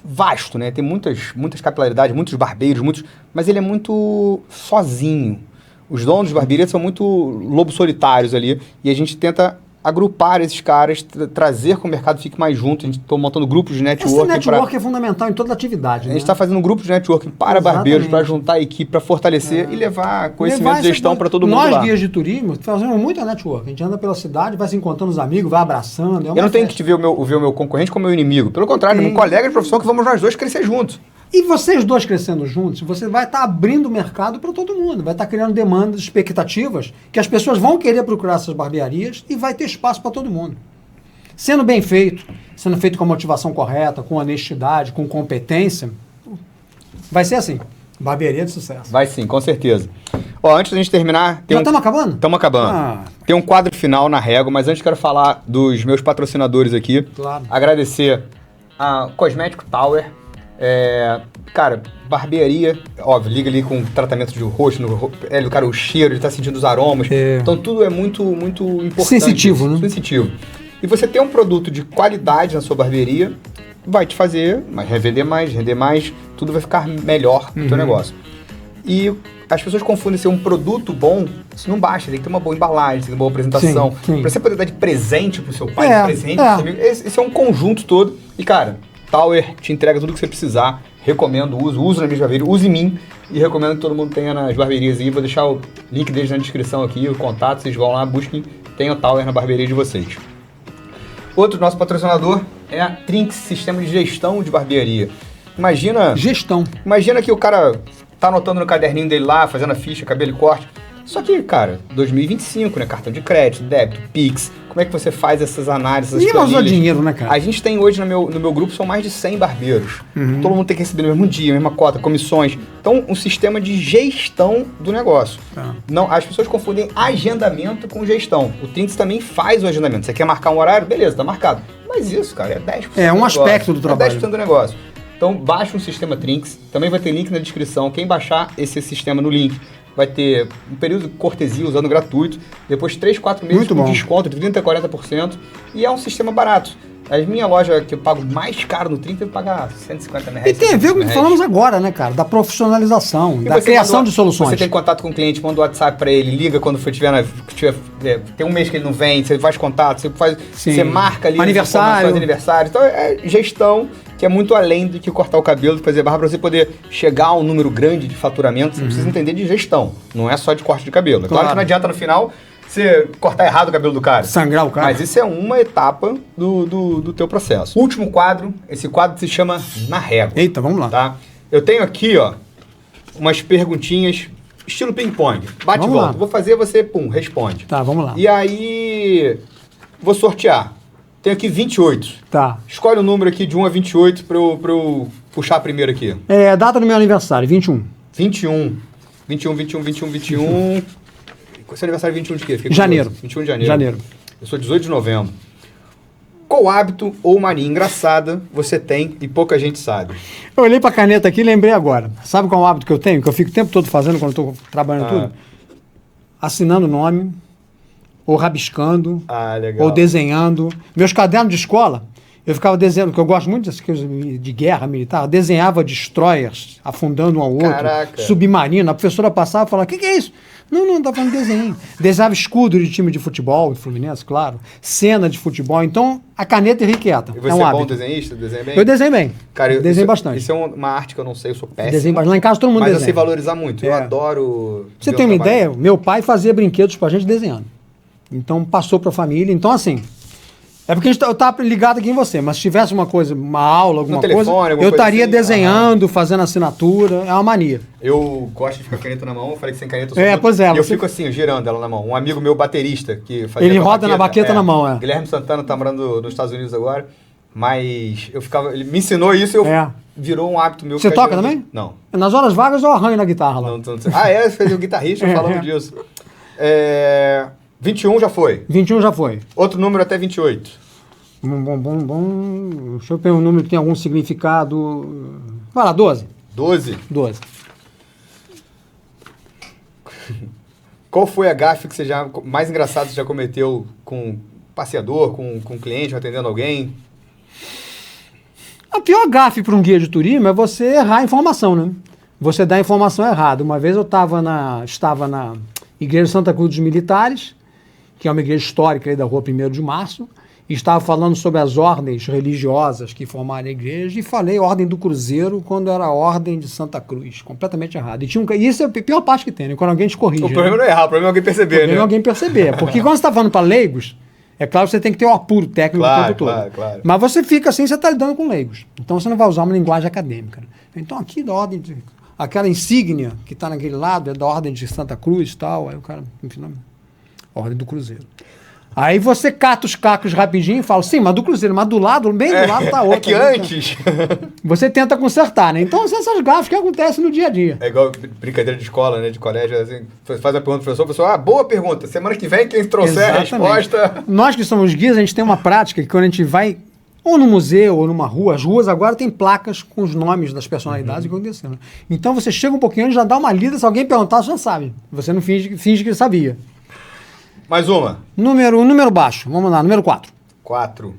[SPEAKER 1] vasto, né? Tem muitas capilaridades, muitos barbeiros, mas ele é muito sozinho. Os donos de barbearia são muito lobos solitários ali e a gente tenta agrupar esses caras, trazer que o mercado fique mais junto. A gente está montando grupos de networking.
[SPEAKER 2] Esse network é fundamental em toda atividade.
[SPEAKER 1] A gente está fazendo um grupo de networking para barbeiros, para juntar a equipe, para fortalecer e levar conhecimento de gestão para todo mundo lá.
[SPEAKER 2] Nós, guias de turismo, fazemos muita network. A gente anda pela cidade, vai se encontrando os amigos, vai abraçando.
[SPEAKER 1] Eu não tenho que ver o meu concorrente como meu inimigo. Pelo contrário, um colega de profissão que vamos nós dois crescer juntos.
[SPEAKER 2] E vocês dois crescendo juntos, você vai estar abrindo o mercado para todo mundo, vai estar criando demandas, expectativas, que as pessoas vão querer procurar essas barbearias e vai ter espaço para todo mundo. Sendo bem feito, sendo feito com a motivação correta, com honestidade, com competência, vai ser assim, barbearia de sucesso.
[SPEAKER 1] Vai sim, com certeza. Antes da gente terminar...
[SPEAKER 2] Já estamos acabando?
[SPEAKER 1] Estamos acabando. Tem um quadro final na régua, mas antes quero falar dos meus patrocinadores aqui.
[SPEAKER 2] Claro.
[SPEAKER 1] Agradecer a Cosmético Tower. Cara, barbearia, óbvio, liga ali com tratamento de rosto, o cheiro, ele tá sentindo os aromas. Então tudo é muito importante.
[SPEAKER 2] Sensitivo, né?
[SPEAKER 1] Sensitivo. E você ter um produto de qualidade na sua barbearia vai te fazer render mais, tudo vai ficar melhor no teu negócio. E as pessoas confundem ser um produto bom, isso não basta, tem que ter uma boa embalagem, tem que ter uma boa apresentação.
[SPEAKER 2] Sim.
[SPEAKER 1] Pra você poder dar de presente pro seu pai, de presente pro seu amigo, esse é um conjunto todo. E cara, Tower te entrega tudo que você precisar. Recomendo, uso na minha barbearia, use em mim e recomendo que todo mundo tenha nas barbearias aí. Vou deixar o link deles na descrição aqui, o contato, vocês vão lá, busquem, tem o Tower na barbearia de vocês. Outro nosso patrocinador é a Trinx, sistema de gestão de barbearia. Imagina que o cara tá anotando no caderninho dele lá, fazendo a ficha, cabelo e corte. Só que, cara, 2025, né? Cartão de crédito, débito, Pix. Como é que você faz essas análises?
[SPEAKER 2] E usar dinheiro, né, cara?
[SPEAKER 1] A gente tem hoje no meu grupo, são mais de 100 barbeiros. Todo mundo tem que receber no mesmo dia, mesma cota, comissões. Então, um sistema de gestão do negócio. Não, as pessoas confundem agendamento com gestão. O Trinx também faz o agendamento. Você quer marcar um horário? Beleza, tá marcado. Mas isso, cara, é 10%
[SPEAKER 2] É um aspecto do trabalho.
[SPEAKER 1] É 10% do negócio. Então, baixa um sistema Trinx. Também vai ter link na descrição. Quem baixar esse sistema no link vai ter um período de cortesia usando gratuito, depois 3, 4 meses com desconto de 30% a 40%, e é um sistema barato. A minha loja que eu pago mais caro no Trinx, eu pago 150 reais.
[SPEAKER 2] E tem a ver com o que falamos agora, né, cara? Da profissionalização, da criação de soluções.
[SPEAKER 1] Você tem contato com o cliente, manda o WhatsApp pra ele, liga quando tem um mês que ele não vem, você faz contato, você marca ali
[SPEAKER 2] aniversário.
[SPEAKER 1] Então é gestão que é muito além do que cortar o cabelo, fazer barba, pra você poder chegar a um número grande de faturamento, você precisa entender de gestão, não é só de corte de cabelo. É claro que não adianta no final você cortar errado o cabelo do cara.
[SPEAKER 2] Sangrar o cara.
[SPEAKER 1] Mas isso é uma etapa do teu processo. Último quadro, esse quadro se chama Na Régua.
[SPEAKER 2] Eita, vamos lá.
[SPEAKER 1] Tá? Eu tenho aqui, umas perguntinhas, estilo ping-pong. Bate e volta. Vou fazer, você, responde.
[SPEAKER 2] Tá, vamos lá.
[SPEAKER 1] E aí, vou sortear. Tenho aqui 28.
[SPEAKER 2] Tá.
[SPEAKER 1] Escolhe o número aqui de 1 a 28 pra eu puxar primeiro aqui.
[SPEAKER 2] É a data do meu aniversário, 21.
[SPEAKER 1] 21. Seu aniversário é 21 de quê?
[SPEAKER 2] Janeiro.
[SPEAKER 1] 21 de janeiro. Eu sou 18 de novembro. Qual hábito ou mania engraçada você tem e pouca gente sabe?
[SPEAKER 2] Eu olhei pra caneta aqui e lembrei agora. Sabe qual é o hábito que eu tenho? Que eu fico o tempo todo fazendo quando eu tô trabalhando tudo? Assinando nome, ou rabiscando,
[SPEAKER 1] legal.
[SPEAKER 2] ou desenhando. Meus cadernos de escola, Eu ficava desenhando, porque eu gosto muito dessas coisas de guerra militar, eu desenhava destroyers afundando um ao outro,
[SPEAKER 1] Caraca.
[SPEAKER 2] submarino. A professora passava e falava, o que é isso? Não, tá falando desenho. Desenhava escudo de time de futebol, de Fluminense, claro. Cena de futebol. Então, a caneta irrequieta.
[SPEAKER 1] E você
[SPEAKER 2] é um
[SPEAKER 1] bom
[SPEAKER 2] hábito.
[SPEAKER 1] desenhista? Desenha bem?
[SPEAKER 2] Eu desenho bem.
[SPEAKER 1] Cara,
[SPEAKER 2] desenho bastante.
[SPEAKER 1] Isso é uma arte que eu não sei, eu sou péssimo.
[SPEAKER 2] Desenho bastante. Lá em casa todo mundo
[SPEAKER 1] mas
[SPEAKER 2] desenha.
[SPEAKER 1] eu sei valorizar muito. Eu
[SPEAKER 2] É.
[SPEAKER 1] adoro.
[SPEAKER 2] Você
[SPEAKER 1] ver
[SPEAKER 2] tem
[SPEAKER 1] o
[SPEAKER 2] uma
[SPEAKER 1] trabalho.
[SPEAKER 2] ideia? Meu pai fazia brinquedos pra gente desenhando. Então, passou pra família. Então, assim... É porque eu tava ligado aqui em você, mas se tivesse uma coisa, uma aula, alguma
[SPEAKER 1] telefone,
[SPEAKER 2] coisa,
[SPEAKER 1] alguma
[SPEAKER 2] eu
[SPEAKER 1] coisa
[SPEAKER 2] estaria
[SPEAKER 1] assim,
[SPEAKER 2] desenhando, fazendo assinatura, é uma mania.
[SPEAKER 1] Eu gosto de ficar com a caneta na mão, eu falei que sem caneta eu sou
[SPEAKER 2] É,
[SPEAKER 1] muito-
[SPEAKER 2] pois é,
[SPEAKER 1] E eu
[SPEAKER 2] você-
[SPEAKER 1] fico assim, girando ela na mão. Um amigo meu, baterista, que fazia
[SPEAKER 2] Ele
[SPEAKER 1] com a
[SPEAKER 2] roda na baqueta na mão, é.
[SPEAKER 1] Guilherme Santana tá morando nos Estados Unidos agora, mas eu ficava... Ele me ensinou isso e eu...
[SPEAKER 2] É.
[SPEAKER 1] Virou um hábito meu.
[SPEAKER 2] Você
[SPEAKER 1] ficar
[SPEAKER 2] toca
[SPEAKER 1] girando.
[SPEAKER 2] também?
[SPEAKER 1] Não.
[SPEAKER 2] Nas horas vagas eu arranho na guitarra lá.
[SPEAKER 1] Não. Ah, é? Você fez o guitarrista falando disso. 21 já foi.
[SPEAKER 2] 21 já foi.
[SPEAKER 1] Outro número até 28.
[SPEAKER 2] Deixa eu ver um número que tem algum significado. Vai lá, 12.
[SPEAKER 1] 12.
[SPEAKER 2] 12.
[SPEAKER 1] Qual foi a gafe que você já... mais engraçado que você já cometeu com passeador, com cliente, atendendo alguém?
[SPEAKER 2] A pior gafe para um guia de turismo é você errar a informação, né? Você dá a informação errada. Uma vez eu estava na Igreja Santa Cruz dos Militares, que é uma igreja histórica aí da Rua 1º de Março, e estava falando sobre as ordens religiosas que formaram a igreja, e falei Ordem do Cruzeiro quando era a Ordem de Santa Cruz, completamente errado. E isso é a pior parte que tem, né? Quando alguém te corrige.
[SPEAKER 1] O problema não é errar, o problema é alguém perceber,
[SPEAKER 2] O problema é
[SPEAKER 1] né?
[SPEAKER 2] alguém perceber. Porque quando você está falando para leigos, é claro que você tem que ter o apuro técnico o tempo todo.
[SPEAKER 1] Claro.
[SPEAKER 2] Mas você fica assim, você está lidando com leigos. Então você não vai usar uma linguagem acadêmica. Né? Então aqui da ordem de... Aquela insígnia que está naquele lado é da ordem de Santa Cruz e tal. Aí o cara, enfim, não, ordem do Cruzeiro. Aí você cata os cacos rapidinho e fala, sim, mas do Cruzeiro, mas do lado, bem do lado tá outro.
[SPEAKER 1] É que antes...
[SPEAKER 2] Você tenta consertar, né? Então são essas gafas que acontecem no dia a dia.
[SPEAKER 1] É igual brincadeira de escola, né? De colégio, assim, faz a pergunta pro professor, o professor, boa pergunta, semana que vem quem trouxer
[SPEAKER 2] Exatamente.
[SPEAKER 1] a resposta...
[SPEAKER 2] Nós que somos guias, a gente tem uma prática que quando a gente vai ou no museu ou numa rua, as ruas agora tem placas com os nomes das personalidades que aconteceram. Então você chega um pouquinho antes, já dá uma lida, se alguém perguntar, você já sabe. Você não finge que sabia.
[SPEAKER 1] Mais uma.
[SPEAKER 2] Número baixo, vamos lá, número 4.
[SPEAKER 1] 4.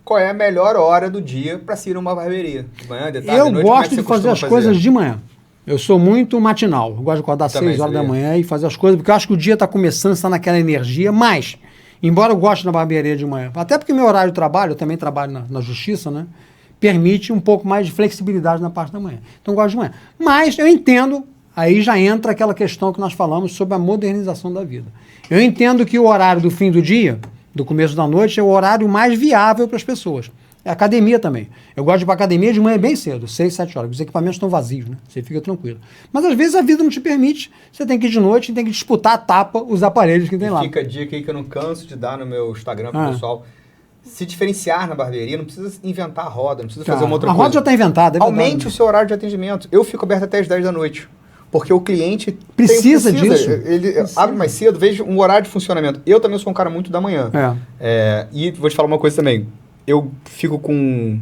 [SPEAKER 1] Qual é a melhor hora do dia para se ir numa barbearia? De manhã, de tarde,
[SPEAKER 2] Eu
[SPEAKER 1] de noite? Como é que
[SPEAKER 2] gosto
[SPEAKER 1] você
[SPEAKER 2] de fazer
[SPEAKER 1] costuma
[SPEAKER 2] as coisas de manhã. Eu sou muito matinal. Eu gosto de acordar às
[SPEAKER 1] Também
[SPEAKER 2] 6 horas da
[SPEAKER 1] sabia.
[SPEAKER 2] manhã e fazer as coisas, porque eu acho que o dia está começando, está naquela energia, mas, embora eu goste da barbearia de manhã, até porque meu horário de trabalho, eu também trabalho na justiça, né? Permite um pouco mais de flexibilidade na parte da manhã. Então eu gosto de manhã. Mas eu entendo, aí já entra aquela questão que nós falamos sobre a modernização da vida. Eu entendo que o horário do fim do dia, do começo da noite, é o horário mais viável para as pessoas. É academia também. Eu gosto de ir para academia de manhã bem cedo, 6, 7 horas. Os equipamentos estão vazios, né? Você fica tranquilo. Mas às vezes a vida não te permite. Você tem que ir de noite, tem que disputar a tapa os aparelhos que tem lá.
[SPEAKER 1] Fica a dica aí que eu não canso de dar no meu Instagram pro pessoal. Se diferenciar na barbearia, não precisa inventar a roda, não precisa fazer uma outra
[SPEAKER 2] a
[SPEAKER 1] coisa.
[SPEAKER 2] roda já está inventada. É
[SPEAKER 1] Aumente
[SPEAKER 2] verdade.
[SPEAKER 1] o seu horário de atendimento. Eu fico aberto até as 10 da noite. Porque o cliente
[SPEAKER 2] Precisa disso.
[SPEAKER 1] Ele abre mais cedo, veja um horário de funcionamento. Eu também sou um cara muito da manhã. E vou te falar uma coisa também. Eu fico com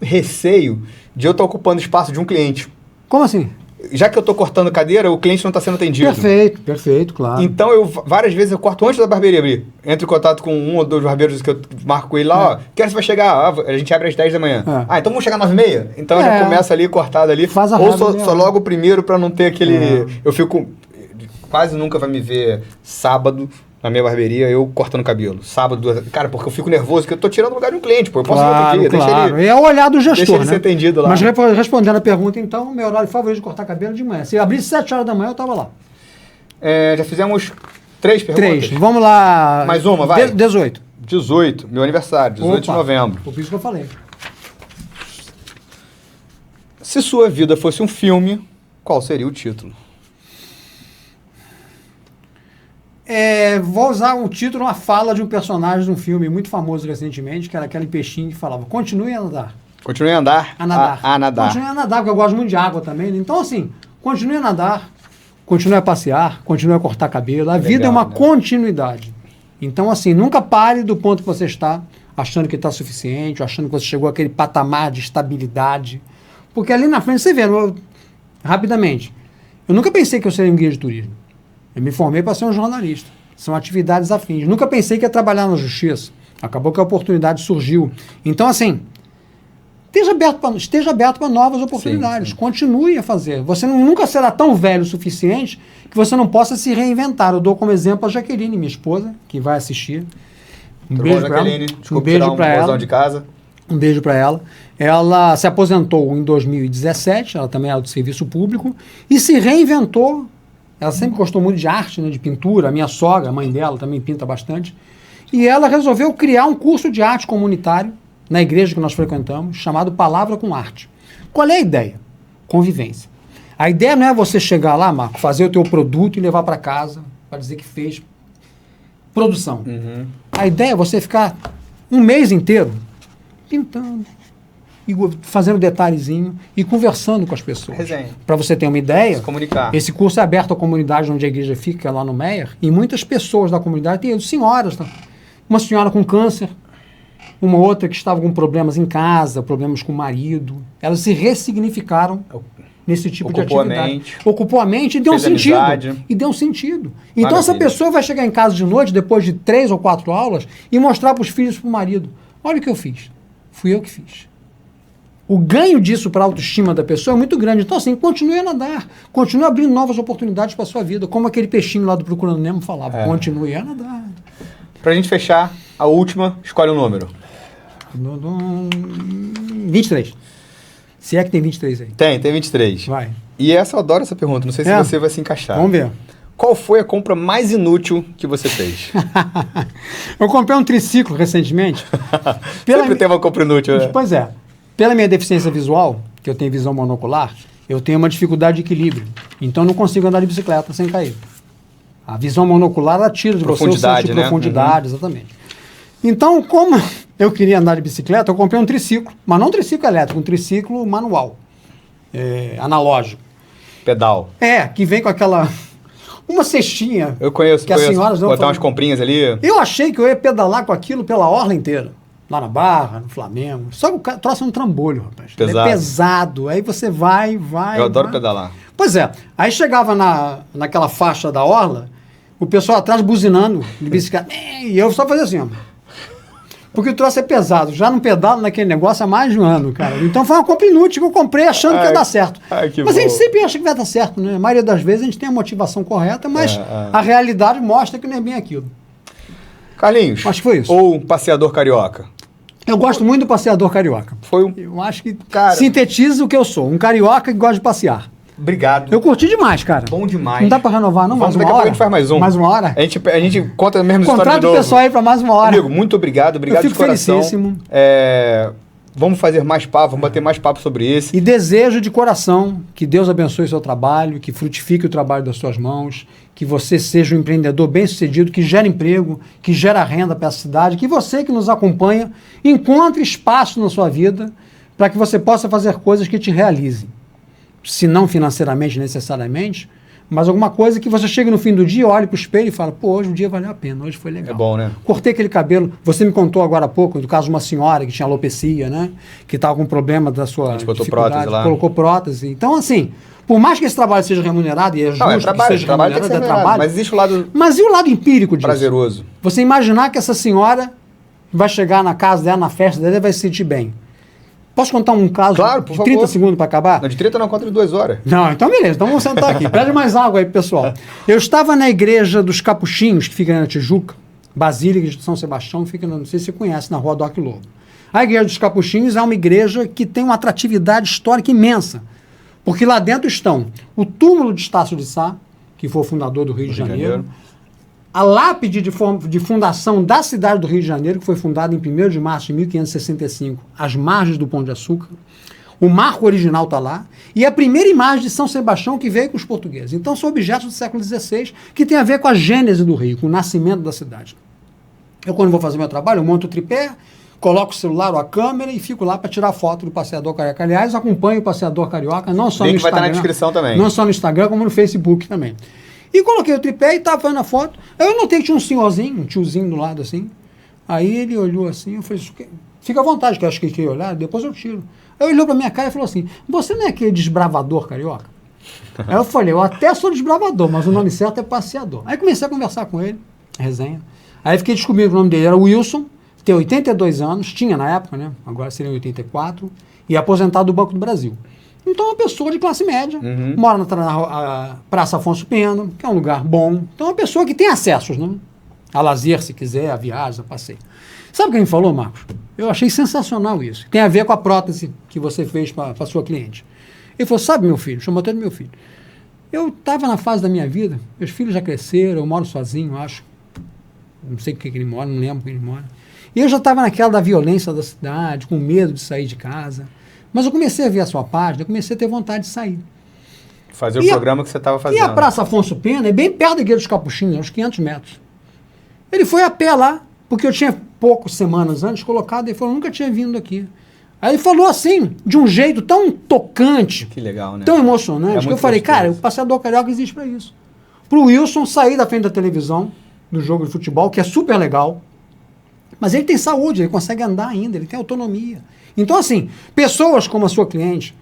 [SPEAKER 1] receio de eu estar ocupando espaço de um cliente.
[SPEAKER 2] Como assim?
[SPEAKER 1] Já que eu estou cortando cadeira, o cliente não está sendo atendido.
[SPEAKER 2] Perfeito, claro.
[SPEAKER 1] Então, várias vezes eu corto antes da barbearia abrir. Entro em contato com um ou dois barbeiros que eu marco com ele lá, ó. Que hora você vai chegar? A gente abre às 10 da manhã. Então vamos chegar às 9h30? Então já começa ali, cortado ali.
[SPEAKER 2] Faz a
[SPEAKER 1] ou
[SPEAKER 2] roda
[SPEAKER 1] só logo o primeiro para não ter aquele... Eu fico... Quase nunca vai me ver sábado na minha barbearia, eu cortando cabelo. Sábado, cara, porque eu fico nervoso, porque eu tô tirando o lugar de um cliente, pô. Eu posso ir outro dia, deixa ele...
[SPEAKER 2] É o olhar do gestor,
[SPEAKER 1] deixa ele
[SPEAKER 2] né?
[SPEAKER 1] ser atendido lá.
[SPEAKER 2] Mas respondendo a pergunta, então, meu horário favorito de cortar cabelo de manhã. Se eu abrisse 7 horas da manhã, eu tava lá.
[SPEAKER 1] Já fizemos 3 perguntas.
[SPEAKER 2] 3. Vamos lá.
[SPEAKER 1] Mais uma, vai.
[SPEAKER 2] 18.
[SPEAKER 1] 18, meu aniversário, 18 de novembro.
[SPEAKER 2] Por isso que eu falei.
[SPEAKER 1] Se sua vida fosse um filme, qual seria o título?
[SPEAKER 2] Vou usar um título, uma fala de um personagem de um filme muito famoso recentemente, que era aquele peixinho que falava, continue a nadar.
[SPEAKER 1] Continue a andar?
[SPEAKER 2] A nadar.
[SPEAKER 1] A nadar.
[SPEAKER 2] Continue a nadar, porque eu gosto muito de água também. Né? Então, assim, continue a nadar, continue a passear, continue a cortar cabelo. A vida é uma continuidade. Então, assim, nunca pare do ponto que você está, achando que está suficiente, achando que você chegou àquele patamar de estabilidade. Porque ali na frente, você vê, rapidamente, eu nunca pensei que eu seria um guia de turismo. Eu me formei para ser um jornalista. São atividades afins. Nunca pensei que ia trabalhar na justiça. Acabou que a oportunidade surgiu. Então, assim, esteja aberto para novas oportunidades. Sim. Continue a fazer. Você nunca será tão velho o suficiente que você não possa se reinventar. Eu dou como exemplo a Jaqueline, minha esposa, que vai assistir.
[SPEAKER 1] Um beijo para ela. Um beijo para ela. De casa.
[SPEAKER 2] Um beijo para ela. Ela se aposentou em 2017, ela também era do serviço público, e se reinventou. Ela sempre gostou muito de arte, né, de pintura. A minha sogra, a mãe dela, também pinta bastante. E ela resolveu criar um curso de arte comunitário na igreja que nós frequentamos, chamado Palavra com Arte. Qual é a ideia? Convivência. A ideia não é você chegar lá, Marco, fazer o teu produto e levar para casa, para dizer que fez produção. Uhum. A ideia é você ficar um mês inteiro pintando, e fazendo detalhezinho e conversando com as pessoas. Para você ter uma ideia,
[SPEAKER 1] se comunicar.
[SPEAKER 2] Esse curso é aberto à comunidade onde a igreja fica, lá no Meier, e muitas pessoas da comunidade, tem senhoras, tá? Uma senhora com câncer, uma outra que estava com problemas em casa, problemas com o marido. Elas se ressignificaram nesse tipo de atividade. Ocupou a mente e deu um sentido. E deu um sentido. Então essa pessoa vai chegar em casa de noite, depois de 3 ou 4 aulas, e mostrar para os filhos e para o marido: olha o que eu fiz. Fui eu que fiz. O ganho disso para a autoestima da pessoa é muito grande. Então, assim, continue a nadar. Continue abrindo novas oportunidades para a sua vida. Como aquele peixinho lá do Procurando Nemo falava. Continue a nadar.
[SPEAKER 1] Pra gente fechar, a última, escolhe um número.
[SPEAKER 2] 23. Se é que tem 23 aí.
[SPEAKER 1] Tem 23.
[SPEAKER 2] Vai.
[SPEAKER 1] E eu adoro essa pergunta, não sei se você vai se encaixar.
[SPEAKER 2] Vamos ver.
[SPEAKER 1] Qual foi a compra mais inútil que você fez?
[SPEAKER 2] Eu comprei um triciclo recentemente.
[SPEAKER 1] Sempre tem uma compra inútil, né?
[SPEAKER 2] Pois é. Pela minha deficiência visual, que eu tenho visão monocular, eu tenho uma dificuldade de equilíbrio. Então eu não consigo andar de bicicleta sem cair. A visão monocular, ela tira de você o senso de profundidade, exatamente. Então, como eu queria andar de bicicleta, eu comprei um triciclo, mas não um triciclo elétrico, um triciclo manual, analógico.
[SPEAKER 1] Pedal.
[SPEAKER 2] Que vem com aquela... uma cestinha.
[SPEAKER 1] Eu conheço.
[SPEAKER 2] Que as senhoras
[SPEAKER 1] botar umas comprinhas ali.
[SPEAKER 2] Eu achei que eu ia pedalar com aquilo pela orla inteira. Lá na Barra, no Flamengo. Só que o troço é um trambolho, rapaz.
[SPEAKER 1] Pesado.
[SPEAKER 2] É pesado. Aí você vai.
[SPEAKER 1] Eu adoro pedalar.
[SPEAKER 2] Pois é. Aí chegava naquela faixa da orla, o pessoal atrás buzinando de bicicleta. E eu só fazia assim, ó. Porque o troço é pesado. Já não pedalo naquele negócio há mais de um ano, cara. Então foi uma compra inútil que eu comprei achando que ia dar certo. Mas a gente sempre acha que vai dar certo, né? A maioria das vezes a gente tem a motivação correta, mas a realidade mostra que não é bem aquilo.
[SPEAKER 1] Carlinhos.
[SPEAKER 2] Acho que foi isso.
[SPEAKER 1] Ou um passeador carioca?
[SPEAKER 2] Eu gosto muito do passeador carioca. Eu acho que sintetiza o que eu sou. Um carioca que gosta de passear.
[SPEAKER 1] Obrigado.
[SPEAKER 2] Eu curti demais, cara.
[SPEAKER 1] Bom demais.
[SPEAKER 2] Não dá pra renovar, não? Mais uma hora?
[SPEAKER 1] Daqui a pouco a gente faz mais um.
[SPEAKER 2] Mais uma hora?
[SPEAKER 1] A gente conta a mesma história de novo.
[SPEAKER 2] Contrata o pessoal aí pra mais uma hora.
[SPEAKER 1] Amigo, muito obrigado. Obrigado de coração. Eu fico felicíssimo. Vamos fazer mais papo, vamos bater mais papo sobre isso.
[SPEAKER 2] E desejo de coração que Deus abençoe o seu trabalho, que frutifique o trabalho das suas mãos, que você seja um empreendedor bem-sucedido, que gera emprego, que gera renda para a cidade, que você que nos acompanha encontre espaço na sua vida para que você possa fazer coisas que te realizem. Se não financeiramente necessariamente, mas alguma coisa que você chegue no fim do dia, olhe para o espelho e fala: pô, hoje o dia valeu a pena, hoje foi legal.
[SPEAKER 1] É bom, né?
[SPEAKER 2] Cortei aquele cabelo. Você me contou agora há pouco do caso de uma senhora que tinha alopecia, né? Que estava com problema da sua dificuldade, colocou prótese. Então, assim, por mais que esse trabalho seja remunerado, e é justo que seja remunerado, é trabalho.
[SPEAKER 1] Mas existe o lado...
[SPEAKER 2] Mas e o lado empírico disso?
[SPEAKER 1] Prazeroso.
[SPEAKER 2] Você imaginar que essa senhora vai chegar na casa dela, na festa dela, e vai se sentir bem. Posso contar um caso de 30 segundos para acabar?
[SPEAKER 1] Não, de 30 não, conta de 2 horas.
[SPEAKER 2] Não, então beleza, então vamos sentar aqui. Pede mais água aí, pessoal. Eu estava na igreja dos Capuchinhos, que fica na Tijuca, Basílica de São Sebastião, fica, não sei se você conhece, na Rua Doc Lobo. A igreja dos Capuchinhos é uma igreja que tem uma atratividade histórica imensa, porque lá dentro estão o túmulo de Estácio de Sá, que foi o fundador do Rio de Janeiro, a lápide de fundação da cidade do Rio de Janeiro, que foi fundada em 1º de março de 1565, às margens do Pão de Açúcar. O marco original está lá. E a primeira imagem de São Sebastião que veio com os portugueses. Então, são objetos do século XVI que tem a ver com a gênese do Rio, com o nascimento da cidade. Eu, quando vou fazer meu trabalho, eu monto o tripé, coloco o celular ou a câmera e fico lá para tirar foto do passeador carioca. Aliás, acompanho o passeador carioca, não só no Instagram.
[SPEAKER 1] Vai estar na descrição também.
[SPEAKER 2] Não só no Instagram, como no Facebook também. E coloquei o tripé e estava fazendo a foto. Eu notei que tinha um senhorzinho, um tiozinho do lado assim. Aí ele olhou assim, eu falei: fica à vontade, que eu acho que ele queria olhar, depois eu tiro. Aí ele olhou pra minha cara e falou assim: você não é aquele desbravador carioca? Aí eu falei: eu até sou desbravador, mas o nome certo é passeador. Aí comecei a conversar com ele, resenha. Aí fiquei descobrindo que o nome dele era Wilson, ter 82 anos, tinha na época, né? Agora seriam 84, e aposentado do Banco do Brasil. Então é uma pessoa de classe média, mora na Praça Afonso Pena, que é um lugar bom. Então é uma pessoa que tem acessos, né? A lazer, se quiser, a viagem, a passeio. Sabe o que ele me falou, Marcos? Eu achei sensacional isso. Tem a ver com a prótese que você fez para a sua cliente. Ele falou, sabe, meu filho, chamou até do meu filho. Eu estava na fase da minha vida, meus filhos já cresceram, eu moro sozinho, acho. Não sei com quem ele mora, não lembro com quem ele mora. E eu já estava naquela da violência da cidade, com medo de sair de casa. Mas eu comecei a ver a sua página, eu comecei a ter vontade de sair.
[SPEAKER 1] Fazer o programa que você estava fazendo.
[SPEAKER 2] E a Praça Afonso Pena é bem perto da Igreja dos Capuchinhos, uns 500 metros. Ele foi a pé lá, porque eu tinha poucas semanas antes colocado, ele falou, nunca tinha vindo aqui. Aí ele falou assim, de um jeito tão tocante,
[SPEAKER 1] que legal, né?
[SPEAKER 2] tão emocionante, que eu falei, cara, o passeador carioca existe para isso. Pro Wilson sair da frente da televisão, do jogo de futebol, que é super legal, mas ele tem saúde, ele consegue andar ainda, ele tem autonomia. Então, assim, pessoas como a sua cliente,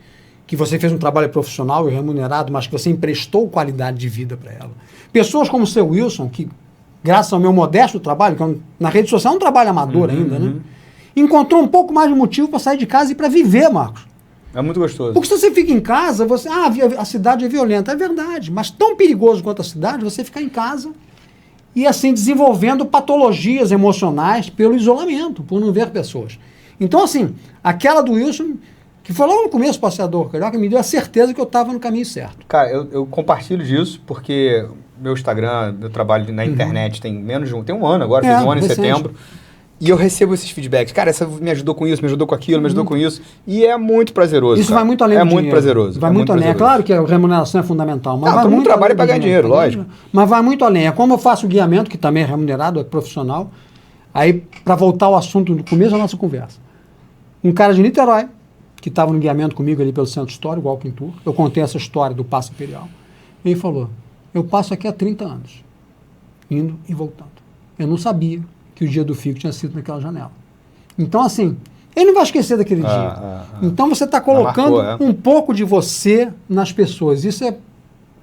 [SPEAKER 2] que você fez um trabalho profissional e remunerado, mas que você emprestou qualidade de vida para ela. Pessoas como o seu Wilson, que, graças ao meu modesto trabalho, que na rede social é um trabalho amador ainda, né? Encontrou um pouco mais de motivo para sair de casa e para viver, Marcos.
[SPEAKER 1] É muito gostoso.
[SPEAKER 2] Porque se você fica em casa, você... a cidade é violenta. É verdade. Mas tão perigoso quanto a cidade, você ficar em casa e, assim, desenvolvendo patologias emocionais pelo isolamento, por não ver pessoas. Então, assim, aquela do Wilson, que foi lá no começo, passeador carioca, me deu a certeza que eu estava no caminho certo.
[SPEAKER 1] Cara, eu compartilho disso, porque meu Instagram, meu trabalho na internet tem menos de tem um ano agora, fez um ano em setembro. E eu recebo esses feedbacks. Cara, essa me ajudou com isso, me ajudou com aquilo, me ajudou com isso. E é muito prazeroso.
[SPEAKER 2] Isso, cara, vai muito além do dinheiro.
[SPEAKER 1] É muito prazeroso.
[SPEAKER 2] Vai muito além. É claro que a remuneração é fundamental. Mas
[SPEAKER 1] todo mundo trabalha para ganhar dinheiro, lógico.
[SPEAKER 2] Mas vai muito além. É como eu faço o guiamento, que também é remunerado, é profissional. Aí, para voltar ao assunto do começo da nossa conversa. Um cara de Niterói, que estava no guiamento comigo ali pelo Centro Histórico, Walking Tour. Eu contei essa história do Paço Imperial. E ele falou, eu passo aqui há 30 anos, indo e voltando. Eu não sabia que o dia do fico tinha sido naquela janela. Então, assim, ele não vai esquecer daquele dia. Então, você está colocando um pouco de você nas pessoas. Isso é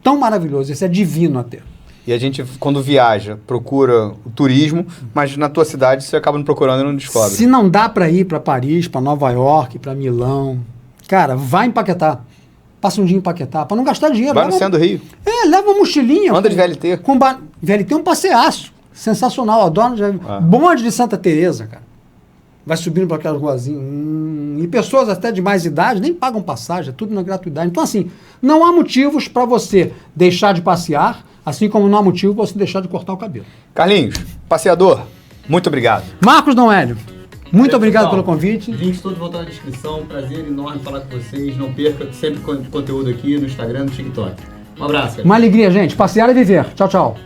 [SPEAKER 2] tão maravilhoso, isso é divino até.
[SPEAKER 1] E a gente, quando viaja, procura o turismo, mas na tua cidade você acaba não procurando e não descobre.
[SPEAKER 2] Se não dá para ir para Paris, para Nova York, para Milão, cara, vai em Paquetá. Passa um dia em Paquetá, para não gastar dinheiro.
[SPEAKER 1] Vai no centro do Rio.
[SPEAKER 2] Leva uma mochilinha.
[SPEAKER 1] Anda de VLT.
[SPEAKER 2] VLT é um passeaço. Sensacional, adoro. Bonde de Santa Teresa, cara. Vai subindo para aquelas ruazinhas. E pessoas até de mais idade nem pagam passagem, é tudo na gratuidade. Então, assim, não há motivos para você deixar de passear, assim como não há motivo para você deixar de cortar o cabelo.
[SPEAKER 1] Carlinhos, passeador, muito obrigado.
[SPEAKER 2] Marcos Dom Hélio, muito obrigado pelo convite.
[SPEAKER 1] Links todos voltam na descrição. Prazer enorme falar com vocês. Não perca sempre conteúdo aqui no Instagram e no TikTok. Um abraço. Cara.
[SPEAKER 2] Uma alegria, gente. Passear e viver. Tchau, tchau.